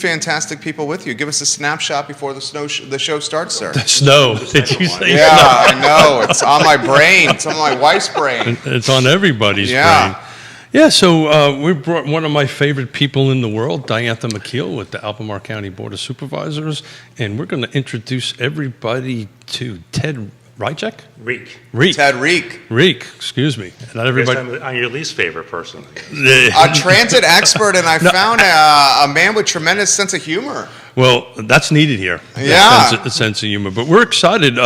Fantastic people with you. Give us a snapshot before the show starts, sir. The snow. Did you say Yeah, I know. It's on my brain. It's on my wife's brain. It's on everybody's brain. Yeah, so we brought one of my favorite people in the world, Jaunt with the Albemarle County Board of Supervisors, and we're going to introduce everybody to Ted Rychek? Reek. Ted Reek. Reek, excuse me. Not everybody. I'm your least favorite person. A transit expert, and I found a man with tremendous sense of humor. Well, that's needed here. Yeah. The sense of humor. But we're excited.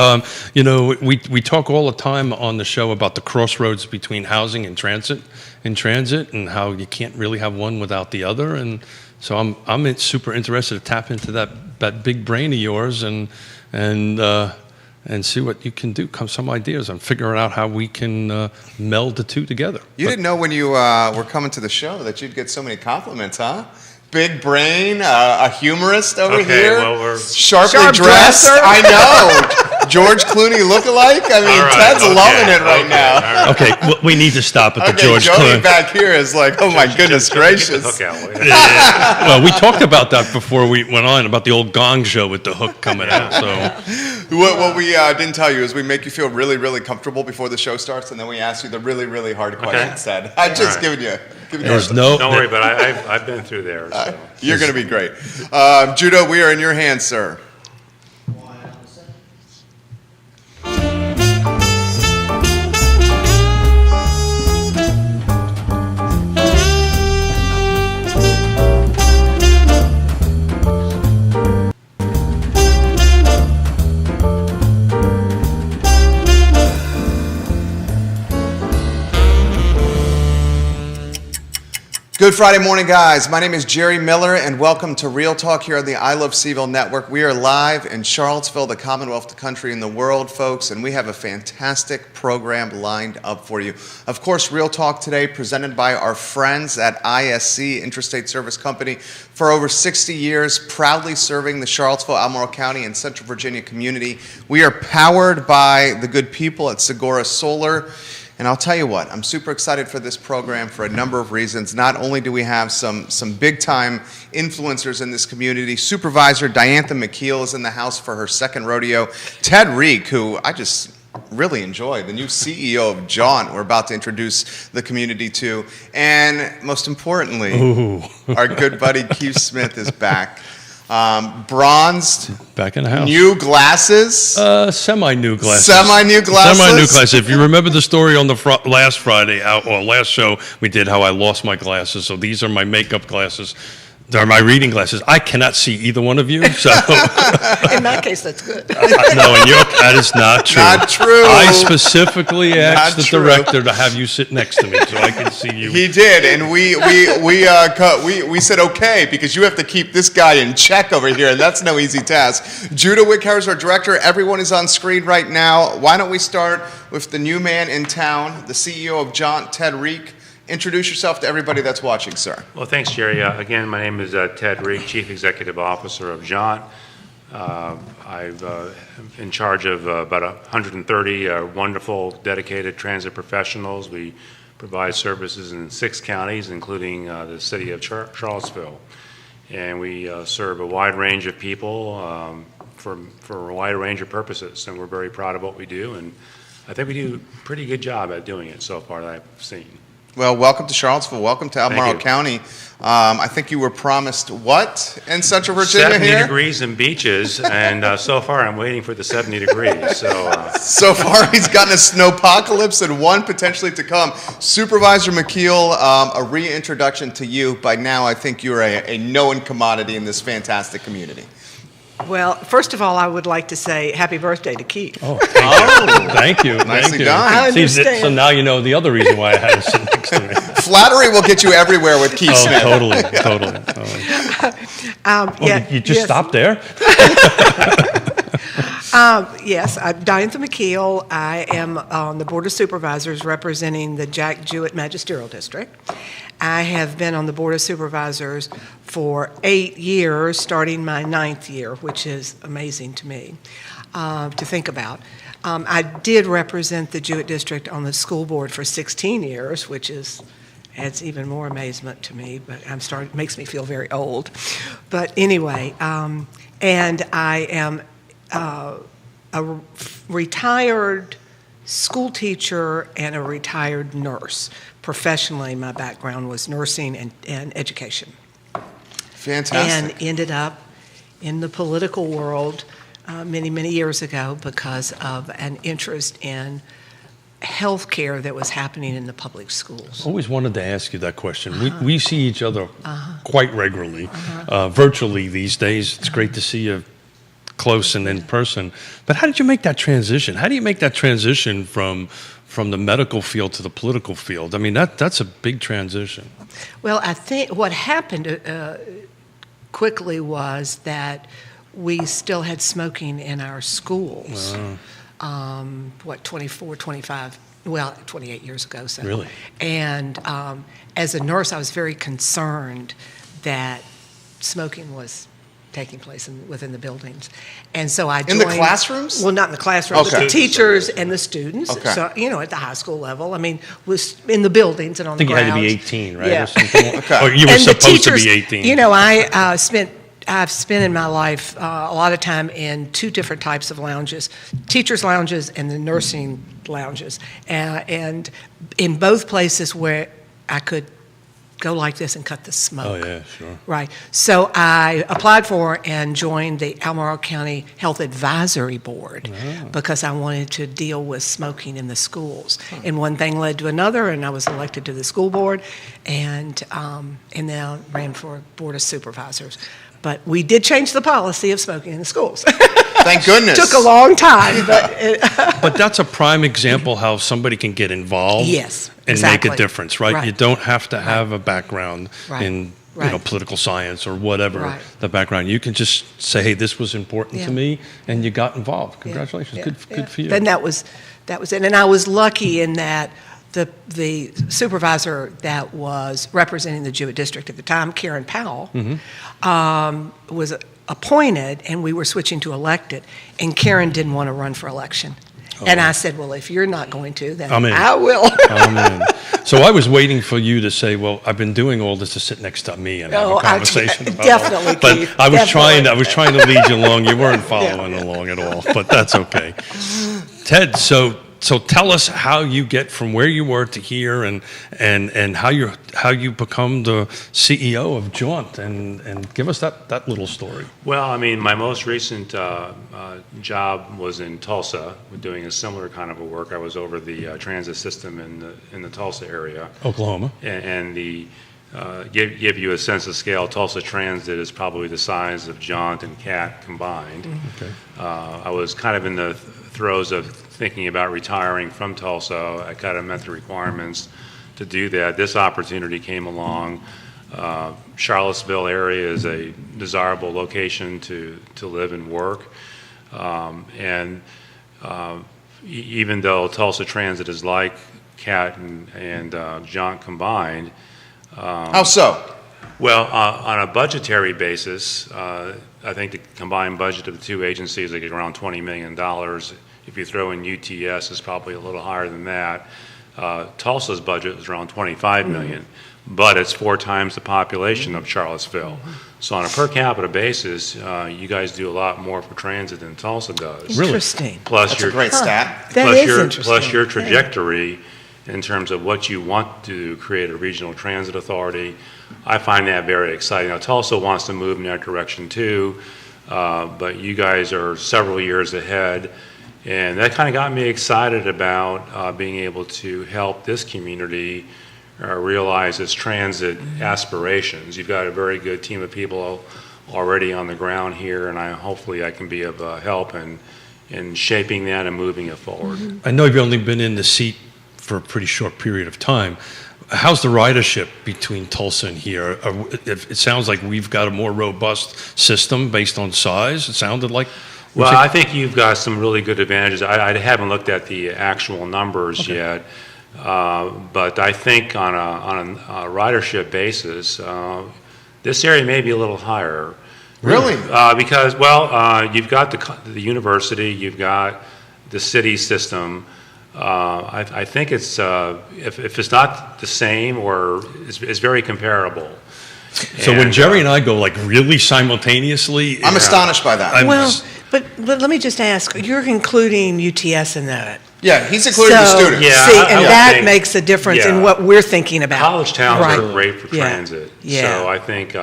We talk all the time on the show about the crossroads between housing and transit, and how you can't really have one without the other. And so I'm super interested to tap into that big brain of yours and see what you can do. Some ideas on figuring out how we can meld the two together. You didn't know when you were coming to the show that you'd get so many compliments, huh? Big brain, a humorist over here, well, we're sharply dressed. I know. George Clooney lookalike. I mean, Ted's loving it right now. Right. Okay, well, we need to stop at the George Jody Clooney. back here is like, oh my goodness gracious. Well, we talked about that before we went on, about the old Gong show with the hook coming out. So, what we didn't tell you is we make you feel really, really comfortable before the show starts, and then we ask you the really, really hard questions. Ted, I'm just giving you. Don't worry, but I've been through there. So. You're going to be great. Judo, we are in your hands, sir. Good Friday morning, guys. My name is Jerry Miller, and welcome to Real Talk here on the I Love Seville Network. We are live in Charlottesville, the Commonwealth, the country, and the world, folks, and we have a fantastic program lined up for you. Of course, Real Talk today presented by our friends at ISC, Interstate Service Company, for over 60 years, proudly serving the Charlottesville, Albemarle County, and Central Virginia community. We are powered by the good people at Segura Solar. And I'll tell you what, I'm super excited for this program for a number of reasons. Not only do we have some big-time influencers in this community, Supervisor Jaunt is in the house for her second rodeo. Ted Reek, who I just really enjoy, the new CEO of Jaunt, we're about to introduce the community to. And most importantly, our good buddy Keith Smith is back. Bronzed, back in the house. New glasses. Semi-new glasses. Semi-new glasses. Semi-new glasses. If you remember the story on the last Friday, or last show, we did how I lost my glasses. So these are my makeup glasses. They're my reading glasses. I cannot see either one of you. So in that case, that's good. No, that is not true. Not true. I specifically asked the director to have you sit next to me so I can see you. He did, and we said okay because you have to keep this guy in check over here, and that's no easy task. Judah Wickhauer is our director. Everyone is on screen right now. Why don't we start with the new man in town, the CEO of Jaunt, Ted Reek. Introduce yourself to everybody that's watching, sir. Well, thanks, Jerry. Again, my name is Ted Reek, Chief Executive Officer of Jaunt. I'm in charge of about 130 wonderful, dedicated transit professionals. We provide services in 6 counties, including the city of Charlottesville. And we serve a wide range of people for a wide range of purposes. And we're very proud of what we do. And I think we do a pretty good job at doing it so far that I've seen. Well, welcome to Charlottesville. Welcome to Albemarle County. I think you were promised what in Central Virginia 70 here? degrees and beaches, and so far I'm waiting for the 70 degrees. So far he's gotten a snowpocalypse and one potentially to come. Supervisor McKeel, a reintroduction to you. By now I think you're a known commodity in this fantastic community. Well, first of all, I would like to say happy birthday to Keith. Oh, thank you. Nicely done. I understand. So now you know the other reason why I had to sit next to me. Flattery will get you everywhere with Keith Smith. Totally. You just stopped there? Yes, I'm Jaunt McKeel. I am on the Board of Supervisors representing the Jack Jewett Magisterial District. I have been on the Board of Supervisors for 8 years, starting my 9th year, which is amazing to me to think about. I did represent the Jewett District on the school board for 16 years, which is adds even more amazement to me, but makes me feel very old. But anyway, and I am a retired school teacher and a retired nurse. Professionally, my background was nursing and education. Fantastic. And ended up in the political world many, many years ago because of an interest in health care that was happening in the public schools. Always wanted to ask you that question. We see each other quite regularly, virtually these days. It's great to see you close and in person. But how did you make that transition? How do you make that transition from the medical field to the political field? I mean, that's a big transition. Well, I think what happened quickly was that we still had smoking in our schools. 24, 25, 28 years ago. So. Really? And as a nurse, I was very concerned that smoking was taking place within the buildings. And so I joined. In the classrooms? Well, not in the classrooms, Okay. but the teachers and the students. Okay. So, at the high school level. I mean, was in the buildings and on the I think grounds. you had to be 18, right? Yeah. Or something. Okay. Or you were And the supposed to teachers, be 18. I've spent in my life a lot of time in two different types of lounges, teachers' lounges and the nursing lounges. And in both places where I could go like this and cut the smoke. Oh, yeah, sure. Right. So I applied for and joined the Albemarle County Health Advisory Board because I wanted to deal with smoking in the schools. And one thing led to another, and I was elected to the school board, and now ran for Board of Supervisors. But we did change the policy of smoking in the schools. Thank goodness. Took a long time, but But that's a prime example how somebody can get involved Yes, and exactly. make a difference, right? Right. You don't have to have a background Right. in Right. political science or whatever Right. the background. You can just say, hey, this was important Yeah. to me, and you got involved. Congratulations. Yeah, Good, yeah. good for you. Then that was it. And I was lucky in that the supervisor that was representing the Jewett district at the time, Karen Powell, was appointed, and we were switching to elected, and Karen didn't want to run for election. And I said, well, if you're not going to, then I'm in. I will. I'm in. So I was waiting for you to say, well, I've been doing all this to sit next to me and have Oh, a conversation about definitely, it. But Keith, I was definitely. trying to lead you along. You weren't following along at all, but that's okay. Ted, so tell us how you get from where you were to here, and how you become the CEO of Jaunt, and give us that little story. Well, I mean, my most recent job was in Tulsa, doing a similar kind of a work. I was over the transit system in the Tulsa area. Oklahoma. And give you a sense of scale, Tulsa Transit is probably the size of Jaunt and CAT combined. Okay. I was kind of in the throes of thinking about retiring from Tulsa. I kind of met the requirements to do that. This opportunity came along. Charlottesville area is a desirable location to live and work. Even though Tulsa Transit is like CAT and Jaunt combined. How so? Well, on a budgetary basis, I think the combined budget of the two agencies is around $20 million. If you throw in UTS, it's probably a little higher than that. Tulsa's budget is around $25 million, but it's 4 times the population of Charlottesville. So on a per capita basis, you guys do a lot more for transit than Tulsa does. Really? Interesting. Plus That's your a great stat. That plus is your interesting. plus your Yeah. trajectory in terms of what you want to create a regional transit authority. I find that very exciting. Now, Tulsa wants to move in that direction too, but you guys are several years ahead, and that kind of got me excited about being able to help this community realize its transit aspirations. You've got a very good team of people already on the ground here, and hopefully I can be of help in shaping that and moving it forward. I know you've only been in the seat for a pretty short period of time. How's the ridership between Tulsa and here? It sounds like we've got a more robust system based on size. It sounded like. Well, I think you've got some really good advantages. I haven't looked at the actual numbers yet, but I think on a ridership basis, this area may be a little higher. Really? Because, you've got the university, you've got the city system, I think it's if it's not the same or it's very comparable. So when Jerry and I go like really simultaneously, I'm astonished by that. But let me just ask, you're including UTS in that? Yeah, he's including the students. Yeah, See, I and would that think- makes a difference in yeah. what we're thinking about. College towns Right. are great for Yeah. transit. Yeah. So I think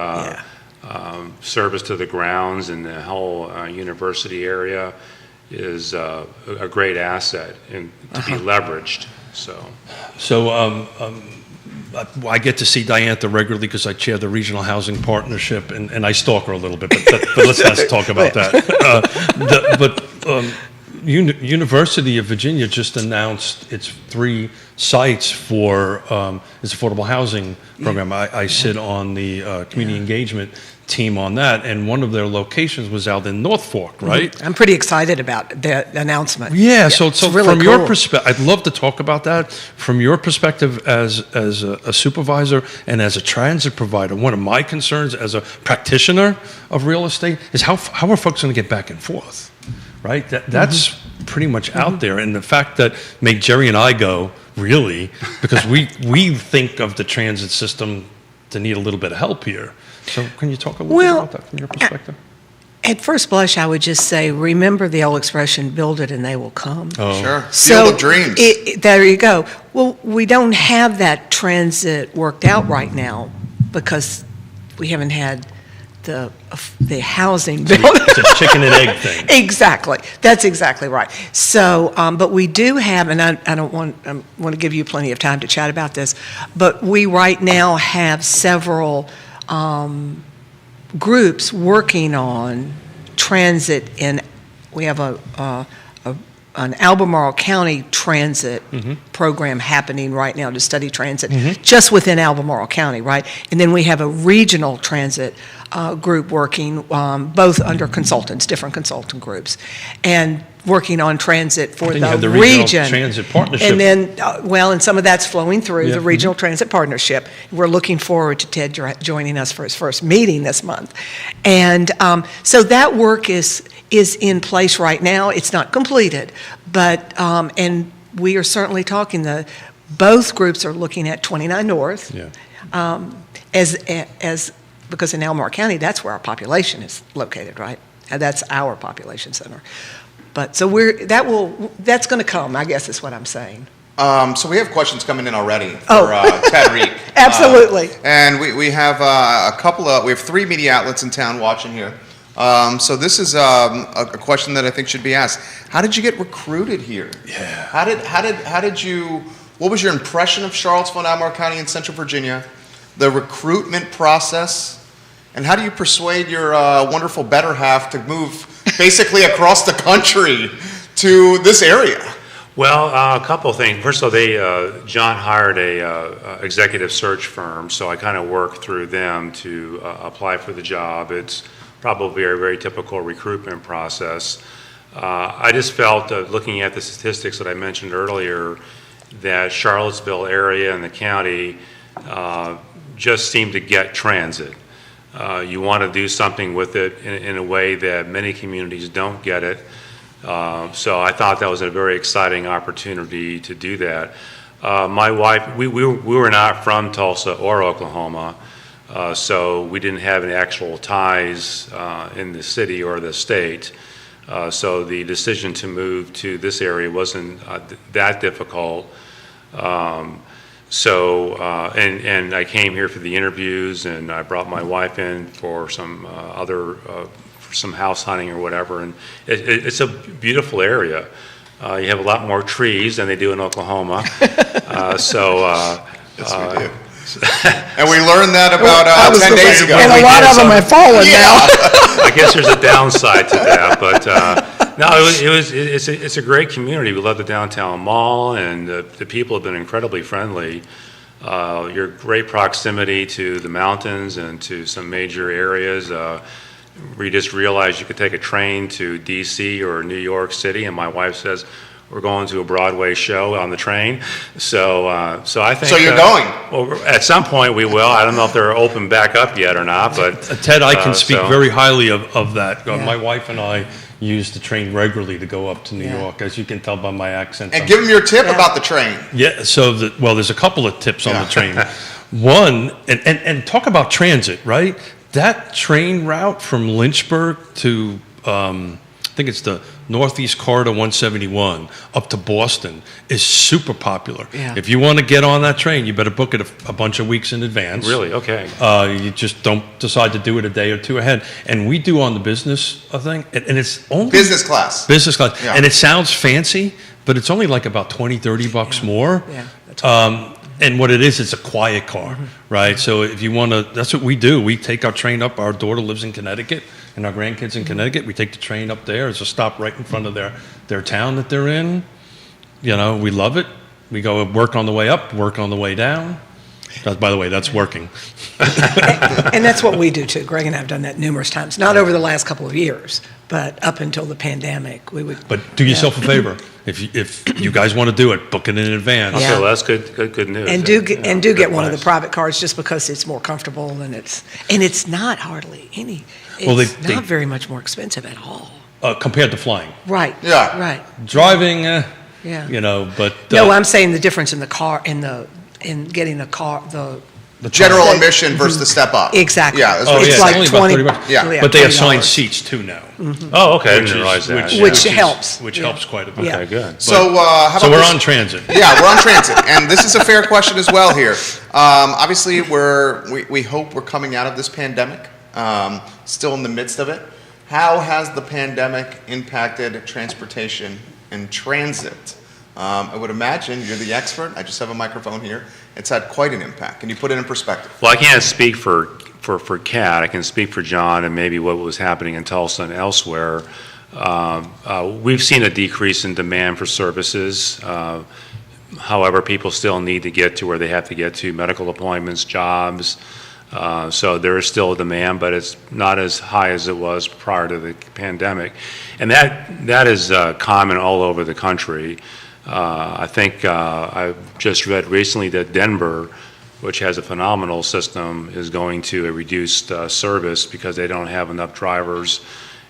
service to the grounds and the whole university area is a great asset and to be leveraged. So I get to see Diantha regularly because I chair the Regional Housing Partnership, and I stalk her a little bit, but let's not talk about that. University of Virginia just announced its 3 sites for its affordable housing program. I sit on the community engagement team on that, and one of their locations was out in North Fork, right? I'm pretty excited about the announcement. Yeah, so it's really from your cool. perspective, I'd love to talk about that. From your perspective as a supervisor and as a transit provider, one of my concerns as a practitioner of real estate is how are folks going to get back and forth, right? That's pretty much out there. And the fact that make Jerry and I go, really, because we think of the transit system to need a little bit of help here. So can you talk a little bit about that from your perspective? At first blush, I would just say, remember the old expression, build it and they will come. Oh. Sure. So Field of dreams. There you go. Well, we don't have that transit worked out right now because we haven't had the housing built. It's a chicken and egg thing. Exactly. That's exactly right. So, but we do have, and I want to give you plenty of time to chat about this, but we right now have several groups working on transit we have an Albemarle County transit program happening right now to study transit just within Albemarle County, right? And then we have a regional transit group working both under consultants, different consultant groups, and working on transit for Then you have the the Regional region. Transit Partnership. And then, and some of that's flowing through Yeah. the Regional Transit Partnership. We're looking forward to Ted joining us for his first meeting this month. And so that work is in place right now. It's not completed, but, and we are certainly talking, both groups are looking at 29 North. Yeah. Because in Albemarle County, that's where our population is located, right? And that's our population center. But so that's going to come, I guess is what I'm saying. So we have questions coming in already for Ted Reek. Absolutely. And we have we have 3 media outlets in town watching here. So this is a question that I think should be asked. How did you get recruited here? Yeah. How did you, what was your impression of Charlottesville and Albemarle County in Central Virginia? The recruitment process? And how do you persuade your wonderful better half to move basically across the country to this area? Well, a couple of things. First of all, Jaunt hired a executive search firm, so I kind of worked through them to apply for the job. It's probably a very typical recruitment process. I just felt, looking at the statistics that I mentioned earlier, that Charlottesville area and the county just seemed to get transit. You want to do something with it in a way that many communities don't get it. So I thought that was a very exciting opportunity to do that. My wife, we were not from Tulsa or Oklahoma, so we didn't have any actual ties in the city or the state. So the decision to move to this area wasn't that difficult. And I came here for the interviews, and I brought my wife in for some for some house hunting or whatever. And it's a beautiful area. You have a lot more trees than they do in Oklahoma. Yes, we do. And we learned that about 10 days ago. And a lot of them have fallen now. I guess there's a downside to that, but no, it's a great community. We love the downtown mall, and the people have been incredibly friendly. Your great proximity to the mountains and to some major areas. We just realized you could take a train to D.C. or New York City, and my wife says, we're going to a Broadway show on the train. So I think... So you're going? Well, at some point we will. I don't know if they're open back up yet or not, but... Ted, I can speak so- very highly of that. My wife and I use the train regularly to go up to New Yeah. York, as you can tell by my accent. And give them your tip about the train. Yeah, so, there's a couple of tips on Yeah. the train. One, and talk about transit, right? That train route from Lynchburg to, I think it's the Northeast Corridor 171 up to Boston is super popular. Yeah. If you want to get on that train, you better book it a bunch of weeks in advance. Really? Okay. You just don't decide to do it a day or two ahead. And we do on the business thing, and it's only Business class. business class. Yeah. And it sounds fancy, but it's only like about 20, 30 bucks more. Yeah, that's right. And what it is, it's a quiet car, right? So if you want to, that's what we do. We take our train up. Our daughter lives in Connecticut, and our grandkids in Connecticut. We take the train up there. It's a stop right in front of their town that they're in. You know, we love it. We go work on the way up, work on the way down. By the way, that's working. And that's what we do too. Greg and I have done that numerous times, not over the last couple of years, but up until the pandemic, we would. But do yourself a favor. If you guys want to do it, book it in advance. Yeah. Okay, well, that's good news. And do get, Yeah, and do good get one of the advice. private cars just because it's more comfortable and it's not hardly any, Well, it's they- not very much more expensive at all. Compared to flying. Right. Yeah. Right. Driving, Yeah. you know, but... No, I'm saying the difference in the car, in getting a car, The general The- admission versus the step up. exactly. Yeah, that's Oh, what yeah, it's it's like. only about 20 $30. Yeah. But they have $20. assigned seats too now. Oh, okay. I Which didn't realize that. Which Yeah. helps. Which Yeah. helps quite a bit. Yeah. Okay, good. So, how about So we're this? on transit. Yeah, we're on transit, and this is a fair question as well here. Obviously, we hope we're coming out of this pandemic, still in the midst of it. How has the pandemic impacted transportation and transit? I would imagine you're the expert. I just have a microphone here. It's had quite an impact. Can you put it in perspective? Well, I can't speak for Kat. I can speak for John and maybe what was happening in Tulsa and elsewhere. We've seen a decrease in demand for services. However, people still need to get to where they have to get to, medical appointments, jobs. So there is still a demand, but it's not as high as it was prior to the pandemic. And that is common all over the country. I think I've just read recently that Denver, which has a phenomenal system, is going to a reduced service because they don't have enough drivers.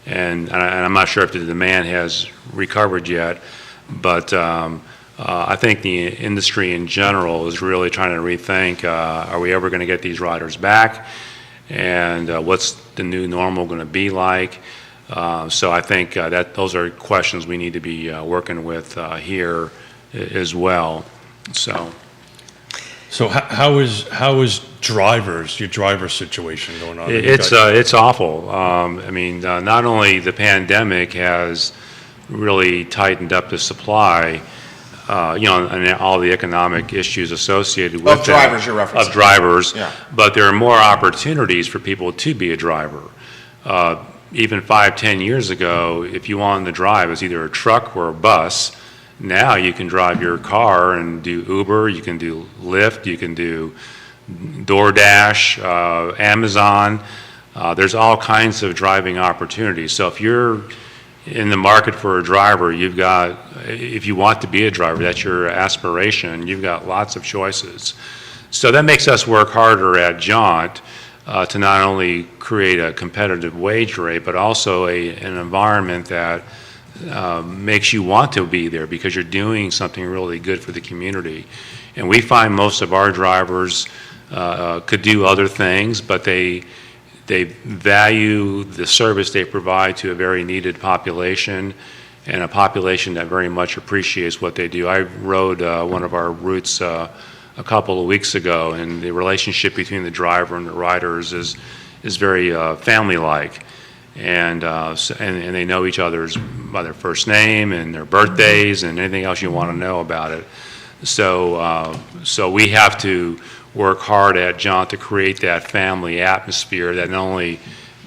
And I'm not sure if the demand has recovered yet, but I think the industry in general is really trying to rethink, are we ever going to get these riders back? And what's the new normal going to be like? So I think that those are questions we need to be working with here as well. So how is your driver situation going on? It's awful. I mean, not only the pandemic has really tightened up the supply, and all the economic issues associated with Of drivers, you're referencing. Of drivers, Yeah. but there are more opportunities for people to be a driver. Even 5-10 years ago, if you wanted to drive, it was either a truck or a bus. Now you can drive your car and do Uber, you can do Lyft, you can do DoorDash, Amazon. There's all kinds of driving opportunities. So if you're in the market for a driver, if you want to be a driver, that's your aspiration, you've got lots of choices. So that makes us work harder at Jaunt to not only create a competitive wage rate, but also an environment that makes you want to be there because you're doing something really good for the community. And we find most of our drivers could do other things, but they value the service they provide to a very needed population and a population that very much appreciates what they do. I rode one of our routes a couple of weeks ago, and the relationship between the driver and the riders is very family-like. And they know each other's by their first name and their birthdays and anything else you want to know about it. So we have to work hard at Jaunt to create that family atmosphere that not only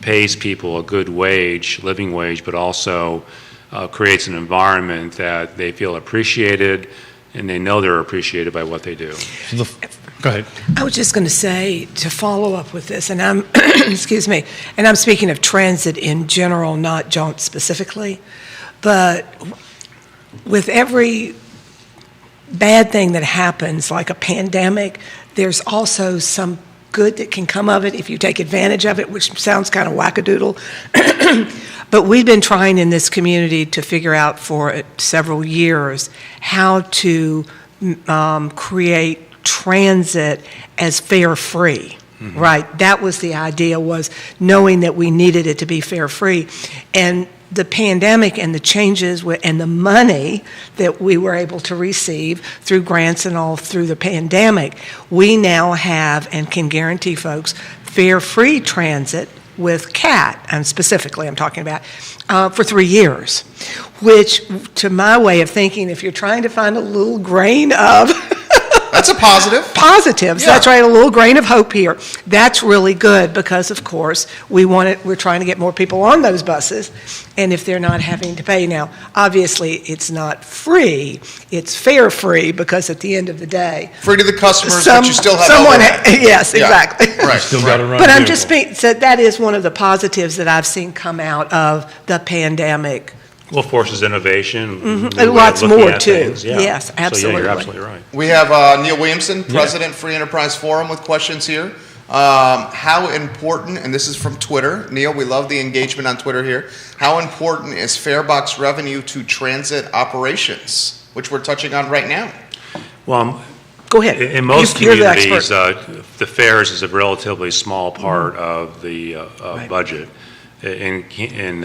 pays people a good wage, living wage, but also creates an environment that they feel appreciated and they know they're appreciated by what they do. Go ahead. I was just going to say, to follow up with this, and I'm, excuse me, and I'm speaking of transit in general, not Jaunt specifically, but with every bad thing that happens, like a pandemic, there's also some good that can come of it if you take advantage of it, which sounds kind of wackadoodle. But we've been trying in this community to figure out for several years how to create transit as fare-free. Mm-hmm. Right, that was the idea, was knowing that we needed it to be fare-free. And the pandemic and the changes and the money that we were able to receive through grants and all through the pandemic, we now have and can guarantee folks fare-free transit with CAT, and specifically I'm talking about, for 3 years, which to my way of thinking, if you're trying to find a little grain of that's a positive. Positives. Yeah. That's right. A little grain of hope here. That's really good because, of course, we're trying to get more people on those buses, and if they're not having to pay now, obviously it's not free. It's fare free because at the end of the day, free to the customers, but you still have overhead. Yes, exactly. Right. Still got to run. But I'm just so that is one of the positives that I've seen come out of the pandemic. Well, forces innovation. Mm-hmm. And lots more, too. Yeah. Yes, absolutely. So, yeah, you're absolutely right. We have Neil Williamson, President, Free Enterprise Forum, with questions here. How important, and this is from Twitter, Neil, we love the engagement on Twitter here. How important is Farebox revenue to transit operations, which we're touching on right now? Well, go ahead. In most communities, the fares is a relatively small part of the right. budget. In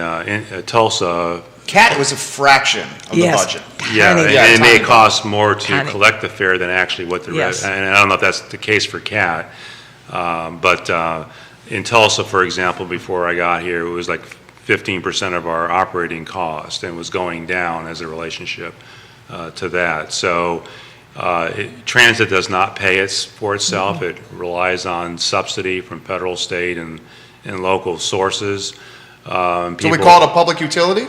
Tulsa, CAT was a fraction of the budget. Yeah, and it may cost more to Tiny. collect the fare than actually what the Yes. and I don't know if that's the case for CAT, but in Tulsa, for example, before I got here, it was like 15% of our operating cost, and was going down as a relationship to that. So transit does not pay for itself. Mm-hmm. It relies on subsidy from federal, state, and local sources. So we call it a public utility?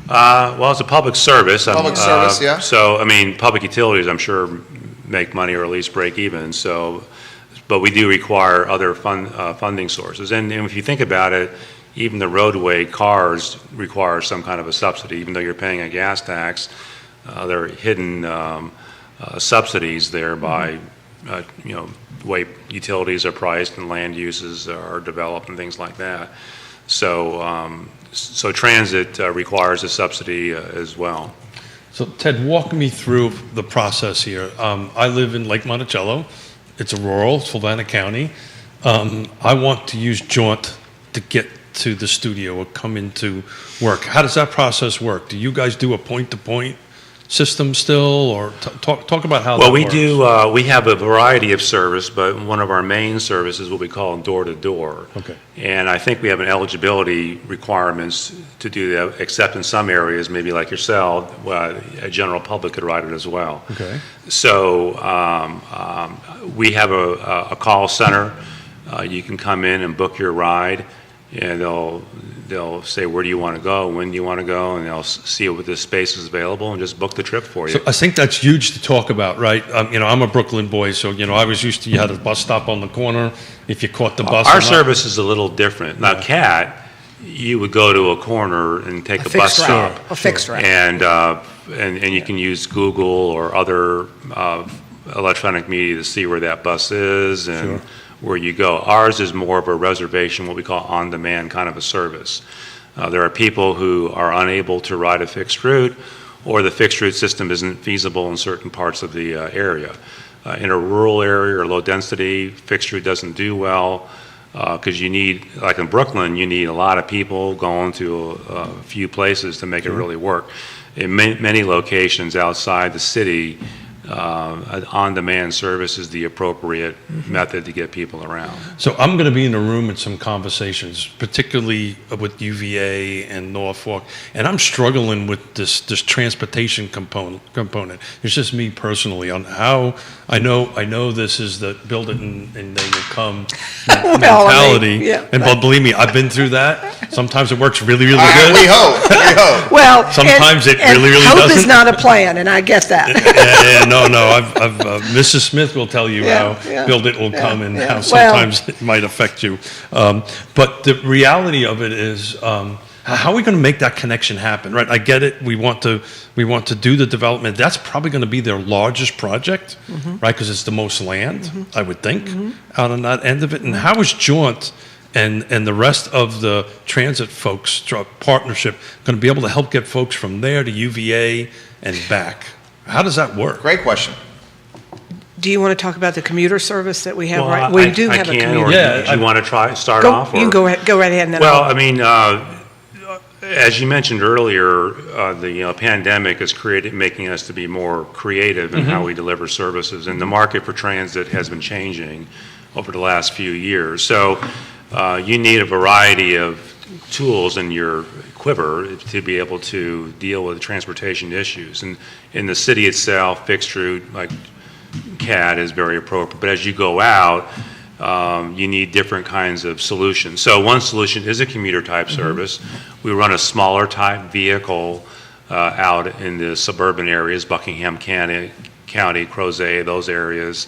Well, it's a public service. Public service, yeah. So, I mean, public utilities, I'm sure, make money or at least break even. So, but we do require other funding sources. And if you think about it, even the roadway cars require some kind of a subsidy. Even though you're paying a gas tax, there are hidden subsidies there by, the way utilities are priced and land uses are developed and things like that. So transit requires a subsidy as well. So Ted, walk me through the process here. I live in Lake Monticello. It's rural, Savannah County. I want to use Jaunt to get to the studio or come into work. How does that process work? Do you guys do a point-to-point system still, or talk about how that works? Well, we have a variety of service, but one of our main services is what we call door-to-door. Okay. And I think we have an eligibility requirements to do that, except in some areas, maybe like yourself, a general public could ride it as well. Okay. So we have a call center. You can come in and book your ride, and they'll say, where do you want to go, when do you want to go, and they'll see what the space is available and just book the trip for you. So I think that's huge to talk about, right? I'm a Brooklyn boy, so, I was used to, you had a bus stop on the corner. If you caught the bus. Our service is a little different. Now, CAT, you would go to a corner and take a bus stop. A fixed route. And you can use Google or other electronic media to see where that bus is and where you go. Ours is more of a reservation, what we call on-demand kind of a service. There are people who are unable to ride a fixed route, or the fixed route system isn't feasible in certain parts of the area. In a rural area or low density, fixed route doesn't do well because you need, like in Brooklyn, you need a lot of people going to a few places to make it really work. In many locations outside the city, on-demand service is the appropriate method to get people around. So I'm going to be in the room in some conversations, particularly with UVA and Norfolk, and I'm struggling with this transportation component. It's just me personally on how I know this is the build it and they will come mentality. But believe me, I've been through that. Sometimes it works really, really good. We hope. Well, sometimes it really hope doesn't. is not a plan, and I get that. no. Mrs. Smith will tell you Yeah, how yeah, build it will yeah, come and yeah. how Well- sometimes it might affect you. But the reality of it is, how are we going to make that connection happen? Right? I get it. We want to do the development. That's probably going to be their largest project, right? Because it's the most land, I would think, out on that end of it. And how is Jaunt and the rest of the transit folks partnership going to be able to help get folks from there to UVA and back? How does that work? Great question. Do you want to talk about the commuter service that we have right? I- We do I have a can, commuter. or Yeah, do you want to start Go, off? you or- can go right ahead and then Well, I'll- I mean, as you mentioned earlier, the pandemic is making us to be more creative in how we deliver services, and the market for transit has been changing over the last few years. So you need a variety of tools in your quiver to be able to deal with transportation issues. And in the city itself, fixed route like CAD is very appropriate. But as you go out, you need different kinds of solutions. So one solution is a commuter type service. We run a smaller type vehicle out in the suburban areas, Buckingham County, Crozet, those areas.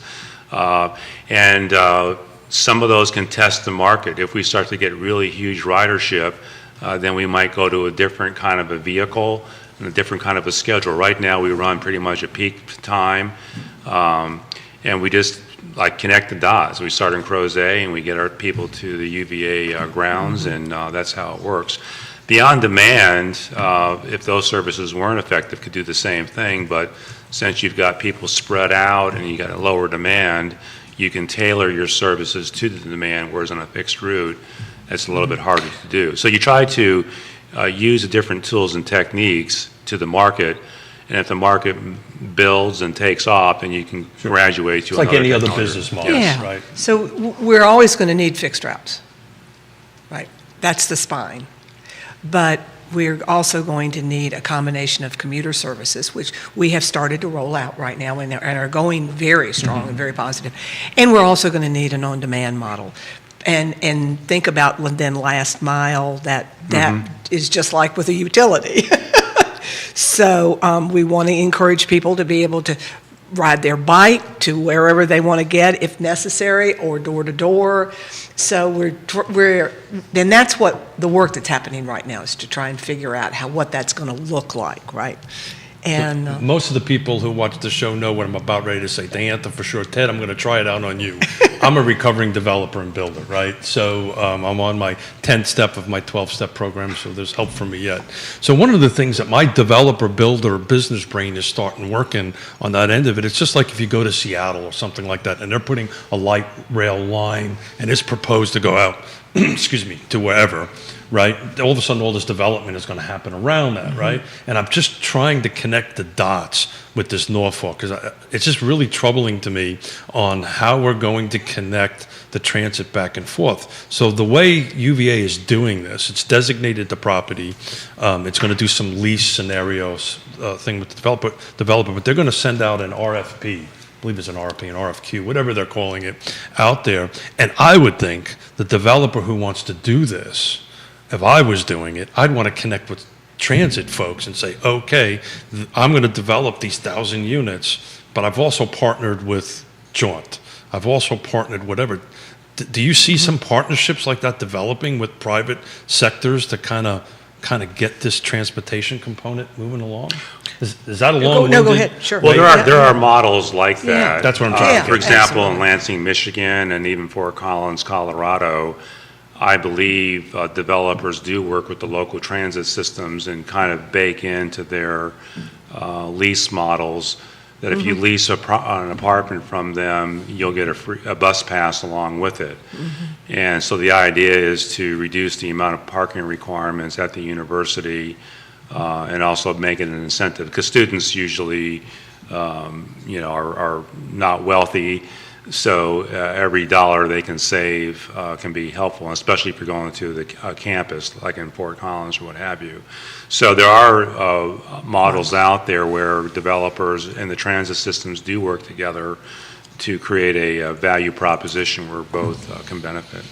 And some of those can test the market. If we start to get really huge ridership, then we might go to a different kind of a vehicle and a different kind of a schedule. Right now, we run pretty much a peak time, and we just like connect the dots. We start in Crozet and we get our people to the UVA grounds, and that's how it works. The on-demand, if those services weren't effective, could do the same thing, but since you've got people spread out and you got a lower demand, you can tailor your services to the demand, whereas on a fixed route, it's a little bit harder to do. So you try to use the different tools and techniques to the market, and if the market builds and takes off, then you can graduate to It's like another any other technology. business model, Yeah. right? So we're always going to need fixed routes, right? That's the spine. But we're also going to need a combination of commuter services, which we have started to roll out right now and are going very strong and very positive. And we're also going to need an on-demand model. And think about then last mile, that is just like with a utility. So we want to encourage people to be able to ride their bike to wherever they want to get if necessary, or door to door. So then that's what the work that's happening right now is, to try and figure out what that's going to look like, right? And Most of the people who watch the show know what I'm about ready to say. Diantha, for sure. Ted, I'm going to try it out on you. I'm a recovering developer and builder, right? So I'm on my 10th step of my 12-step program, so there's help for me yet. So one of the things that my developer, builder, business brain is starting working on that end of it, it's just like if you go to Seattle or something like that, and they're putting a light rail line, and it's proposed to go out, excuse me, to wherever, right? All of a sudden, all this development is going to happen around that, right? And I'm just trying to connect the dots with this Norfolk, because it's just really troubling to me on how we're going to connect the transit back and forth. So the way UVA is doing this, it's designated the property. It's going to do some lease scenarios thing with the developer, but they're going to send out an RFP. I believe it's an RFP, an RFQ, whatever they're calling it, out there. And I would think the developer who wants to do this, if I was doing it, I'd want to connect with transit folks and say, okay, I'm going to develop these 1,000 units, but I've also partnered with Jaunt. I've also partnered whatever. Do you see some partnerships like that developing with private sectors to kind of get this transportation component moving along? Is that a long? No, go ahead. Sure. Well, Yeah. there are models like that. Yeah. That's what I'm trying to get For at. example, in Absolutely. Lansing, Michigan, and even Fort Collins, Colorado, I believe developers do work with the local transit systems and kind of bake into their lease models that if you lease an apartment from them, you'll get a bus pass along with it. And so the idea is to reduce the amount of parking requirements at the university and also make it an incentive, because students usually are not wealthy. So every dollar they can save can be helpful, especially if you're going to the campus, like in Fort Collins or what have you. So there are models out there where developers and the transit systems do work together to create a value proposition where both can benefit.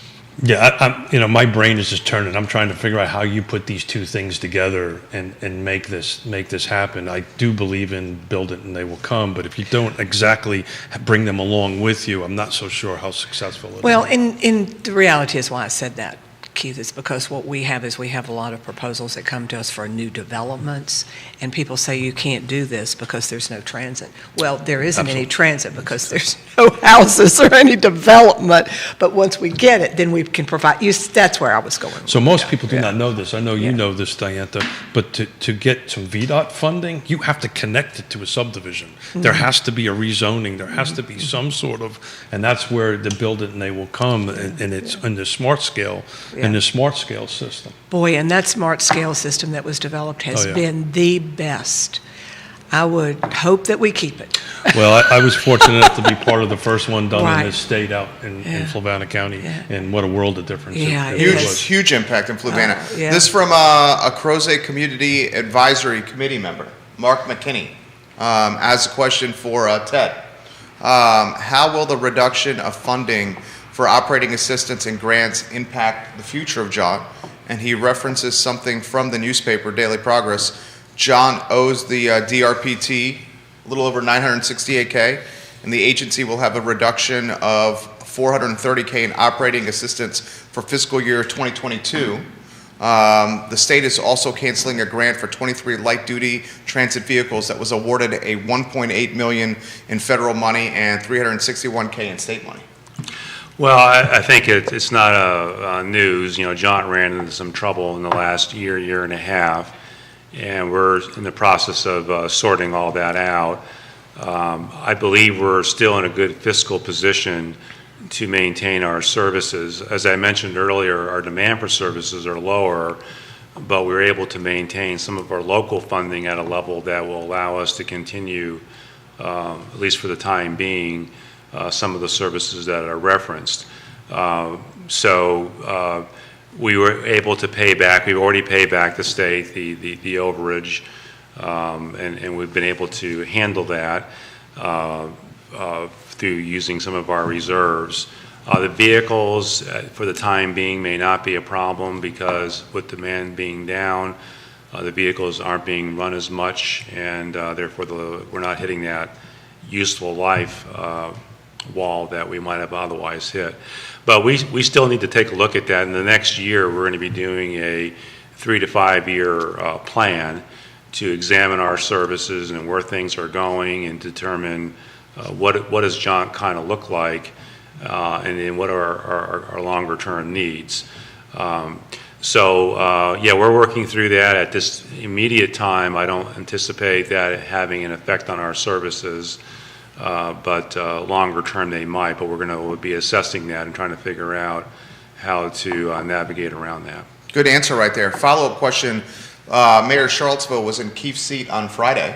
Yeah, my brain is just turning. I'm trying to figure out how you put these two things together and make this happen. I do believe in build it and they will come, but if you don't exactly bring them along with you, I'm not so sure how successful it Well, is. in the reality is why I said that, Keith, is because what we have is we have a lot of proposals that come to us for new developments, and people say you can't do this because there's no transit. Well, there isn't any Absolutely. transit because there's no houses or any development, but once we get it, then we can provide, that's where I was going. So most people do not know this. I know you Yeah. know this, Diantha, but to get some VDOT funding, you have to connect it to a subdivision. There has to be a rezoning. There has to be some sort of, and that's where the build it and they will come, and it's in the smart scale, in the smart scale system. Boy, and that smart scale system that was developed has Oh, yeah. been the best. I would hope that we keep it. Well, I was fortunate enough to be part of the first one done Right. in this state out in Yeah. Flavanna County, Yeah. and what a world of difference Yeah, it Huge, was. huge impact in Fluvanna. yeah. This from a Crozet Community Advisory Committee member, Mark McKinney, as a question for Ted. How will the reduction of funding for operating assistance and grants impact the future of Jaunt? And he references something from the newspaper, Daily Progress. Jaunt owes the DRPT a little over $968K, and the agency will have a reduction of $430K in operating assistance for fiscal year 2022. The state is also canceling a grant for 23 light-duty transit vehicles that was awarded a $1.8 million in federal money and $361K in state money. Well, I think it's not news. Jaunt ran into some trouble in the last year and a half, and we're in the process of sorting all that out. I believe we're still in a good fiscal position to maintain our services. As I mentioned earlier, our demand for services are lower, but we're able to maintain some of our local funding at a level that will allow us to continue, at least for the time being, some of the services that are referenced. So we were able to pay back, we've already paid back the state, the overage, and we've been able to handle that through using some of our reserves. The vehicles, for the time being, may not be a problem because with demand being down, the vehicles aren't being run as much, and therefore we're not hitting that useful life wall that we might have otherwise hit. But we still need to take a look at that. In the next year, we're going to be doing a 3 to 5 year plan to examine our services and where things are going and determine what does Jaunt kind of look like, and then what are our longer term needs. Yeah, we're working through that. At this immediate time, I don't anticipate that having an effect on our services, but longer term they might, but we're going to be assessing that and trying to figure out how to navigate around that. Good answer right there. Follow-up question. Mayor Charlottesville was in Keefe's seat on Friday,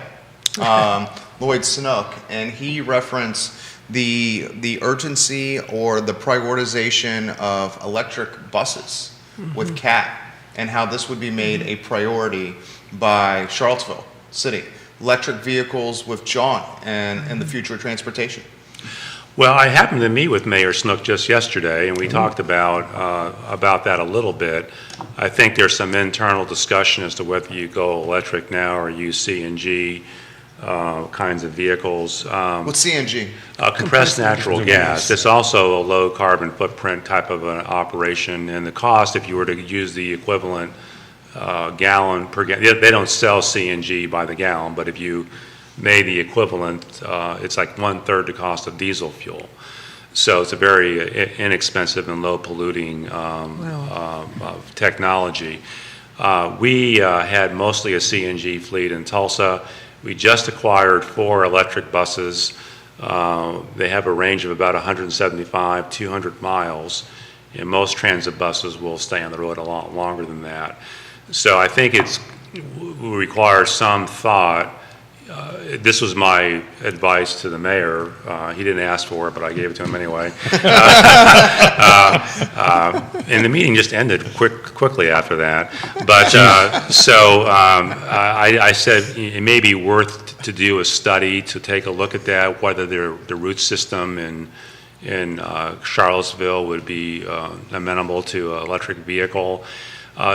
Lloyd Snook, and he referenced the urgency or the prioritization of electric buses with CAT and how this would be made a priority by Charlottesville City. Electric vehicles with Jaunt and the future of transportation. Well, I happened to meet with Mayor Snook just yesterday, and we talked about that a little bit. I think there's some internal discussion as to whether you go electric now or use CNG kinds of vehicles. What's CNG? Compressed natural gas. It's also a low carbon footprint type of an operation, and the cost, if you were to use the equivalent gallon per gallon, they don't sell CNG by the gallon, but if you made the equivalent, it's like 1/3 the cost of diesel fuel. So it's a very inexpensive and low polluting technology. We had mostly a CNG fleet in Tulsa. We just acquired 4 electric buses. They have a range of about 175, 200 miles, and most transit buses will stay on the road a lot longer than that. So I think it requires some thought. This was my advice to the mayor. He didn't ask for it, but I gave it to him anyway. And the meeting just ended quickly after that. But I said it may be worth to do a study to take a look at that, whether the root system in Charlottesville would be amenable to an electric vehicle.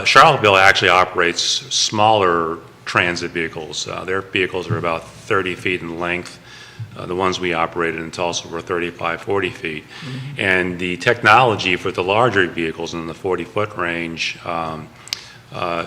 Charlottesville actually operates smaller transit vehicles. Their vehicles are about 30 feet in length. The ones we operated in Tulsa were 35, 40 feet. Mm-hmm. And the technology for the larger vehicles in the 40-foot range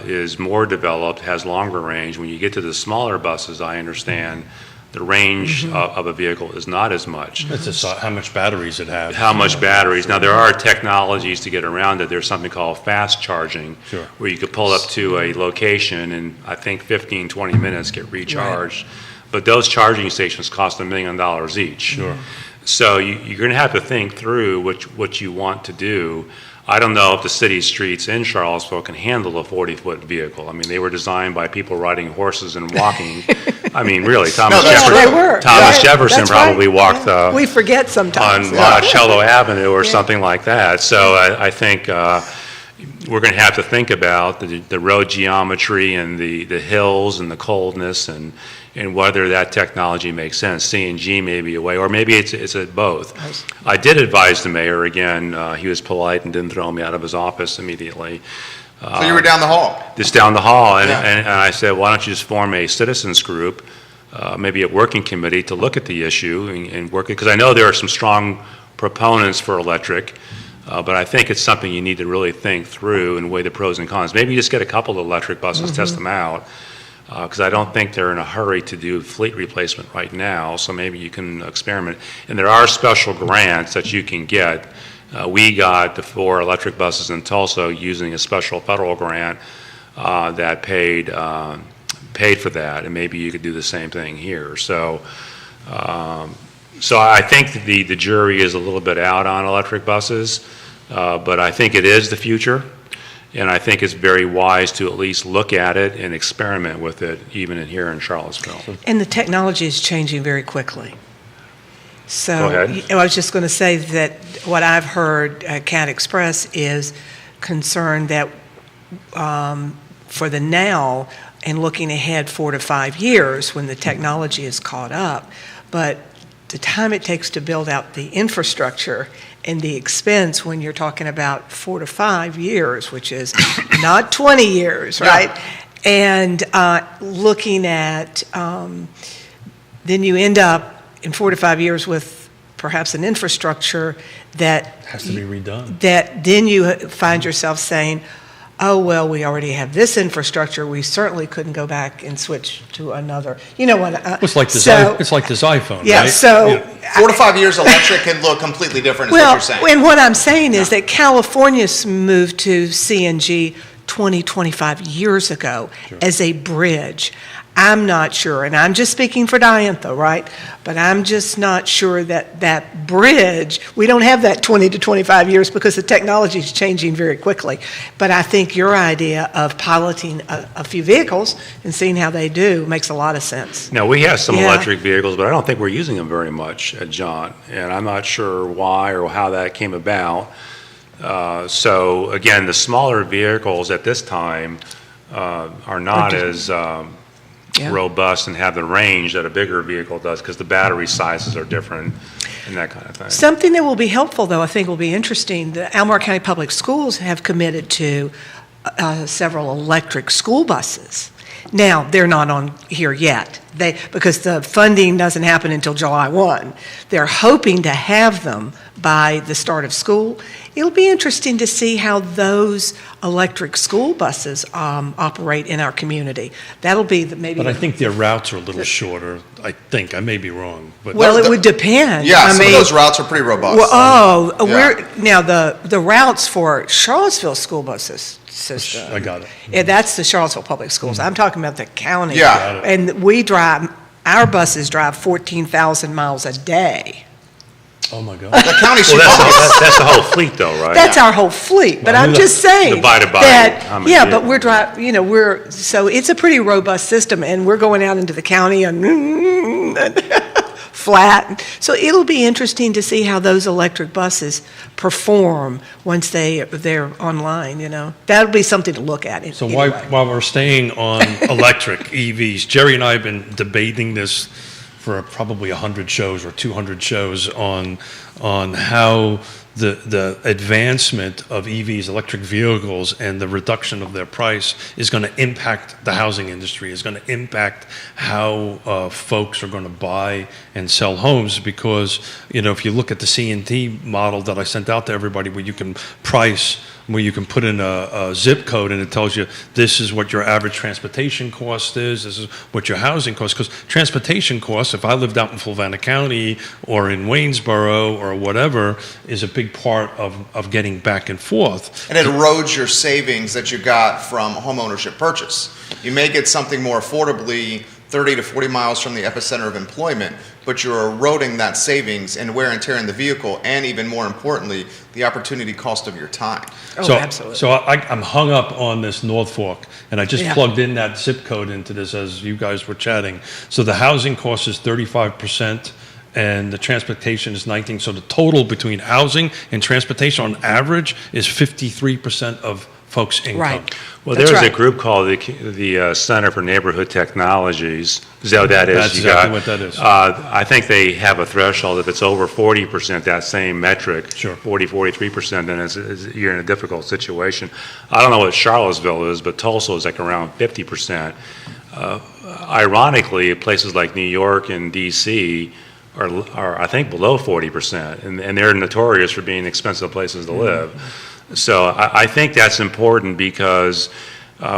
is more developed, has longer range. When you get to the smaller buses, I understand the range of a vehicle is not as much. It's how much batteries it has. How much batteries. Now, there are technologies to get around it. There's something called fast charging, sure, where you could pull up to a location and I think 15, 20 minutes get recharged. Right. But those charging stations cost $1 million each. Sure. So you're going to have to think through what you want to do. I don't know if the city streets in Charlottesville can handle a 40-foot vehicle. I mean, they were designed by people riding horses and walking. I mean, really, Thomas Jefferson probably walked we forget sometimes. On Monticello Avenue or something like that. So I think we're going to have to think about the road geometry and the hills and the coldness and whether that technology makes sense. CNG may be a way, or maybe it's both. I did advise the mayor again. He was polite and didn't throw me out of his office immediately. So you were down the hall? Just down the hall, and I said, why don't you just form a citizens group, maybe a working committee to look at the issue and work it, because I know there are some strong proponents for electric, but I think it's something you need to really think through and weigh the pros and cons. Maybe you just get a couple of electric buses, test them out, because I don't think they're in a hurry to do fleet replacement right now, so maybe you can experiment. And there are special grants that you can get. We got the 4 electric buses in Tulsa using a special federal grant that paid for that, and maybe you could do the same thing here. So I think the jury is a little bit out on electric buses, but I think it is the future. And I think it's very wise to at least look at it and experiment with it, even here in Charlottesville. And the technology is changing very quickly. So go ahead. I was just going to say that what I've heard Cat Express is concerned that for the now and looking ahead 4 to 5 years when the technology is caught up, but the time it takes to build out the infrastructure and the expense when you're talking about 4 to 5 years, which is not 20 years, right? And looking at, then you end up in 4 to 5 years with perhaps an infrastructure that has to be redone. That then you find yourself saying, oh, well, we already have this infrastructure. We certainly couldn't go back and switch to another. You know what? It's like this iPhone, yeah, right? So 4 to 5 years, electric can look completely different, is what you're saying. And what I'm saying is that California's moved to CNG 20, 25 years ago as a bridge. I'm not sure, and I'm just speaking for Diantha, right? But I'm just not sure that that bridge, we don't have that 20 to 25 years because the technology is changing very quickly. But I think your idea of piloting a few vehicles and seeing how they do makes a lot of sense. Now, we have some electric vehicles, but I don't think we're using them very much at Jaunt, and I'm not sure why or how that came about. So, again, the smaller vehicles at this time are not as robust and have the range that a bigger vehicle does because the battery sizes are different and that kind of thing. Something that will be helpful, though, I think will be interesting, the Albemarle County Public Schools have committed to several electric school buses. Now, they're not on here yet because the funding doesn't happen until July 1. They're hoping to have them by the start of school. It'll be interesting to see how those electric school buses operate in our community. That'll be maybe. But I think their routes are a little shorter. I think I may be wrong, but well, it would depend. Yeah, some of those routes are pretty robust. Well, now the routes for Charlottesville school buses system. I got it. Yeah, that's the Charlottesville Public Schools. I'm talking about the county. Yeah. And our buses drive 14,000 miles a day. Oh my God. The county that's the whole fleet, though, right? That's our whole fleet. But I'm just saying divided by that. But we're driving. So it's a pretty robust system, and we're going out into the county and flat. So it'll be interesting to see how those electric buses perform once they're online. That'll be something to look at. So while we're staying on electric EVs, Jerry and I have been debating this for probably 100 shows or 200 shows on how the advancement of EVs, electric vehicles, and the reduction of their price is going to impact the housing industry, is going to impact how folks are going to buy and sell homes. Because, if you look at the C&T model that I sent out to everybody, where you can price, where you can put in a zip code and it tells you this is what your average transportation cost is, this is what your housing cost. Because transportation costs, if I lived out in Fluvanna County or in Waynesboro or whatever, is a big part of getting back and forth. And it erodes your savings that you got from home ownership purchase. You may get something more affordably 30 to 40 miles from the epicenter of employment, but you're eroding that savings and wear and tear in the vehicle, and even more importantly, the opportunity cost of your time. Oh, absolutely. So I'm hung up on this North Fork, and I just plugged in that zip code into this as you guys were chatting. So the housing cost is 35%, and the transportation is 19%. So the total between housing and transportation on average is 53% of folks' income. Right. Well, That's there's right. a group called the Center for Neighborhood Technologies. Is that what that is? That's exactly what that is. I think they have a threshold. If it's over 40%, that same metric, Sure. 43%, then you're in a difficult situation. I don't know what Charlottesville is, but Tulsa is like around 50%. Ironically, places like New York and D.C. are I think, below 40%, and they're notorious for being expensive places to live. So I think that's important, because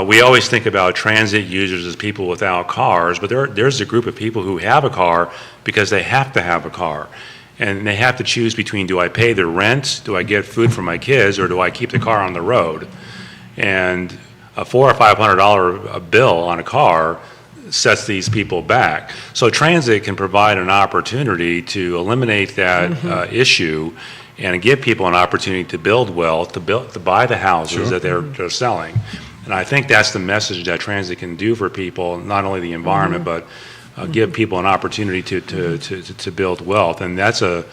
we always think about transit users as people without cars, but there's a group of people who have a car because they have to have a car. And they have to choose between, do I pay the rent, do I get food for my kids, or do I keep the car on the road? And a $400 or $500 bill on a car sets these people back. So transit can provide an opportunity to eliminate that issue and give people an opportunity to build wealth, to buy the houses that they're selling. And I think that's the message that transit can do for people, not only the environment, but give people an opportunity to build wealth. And that's a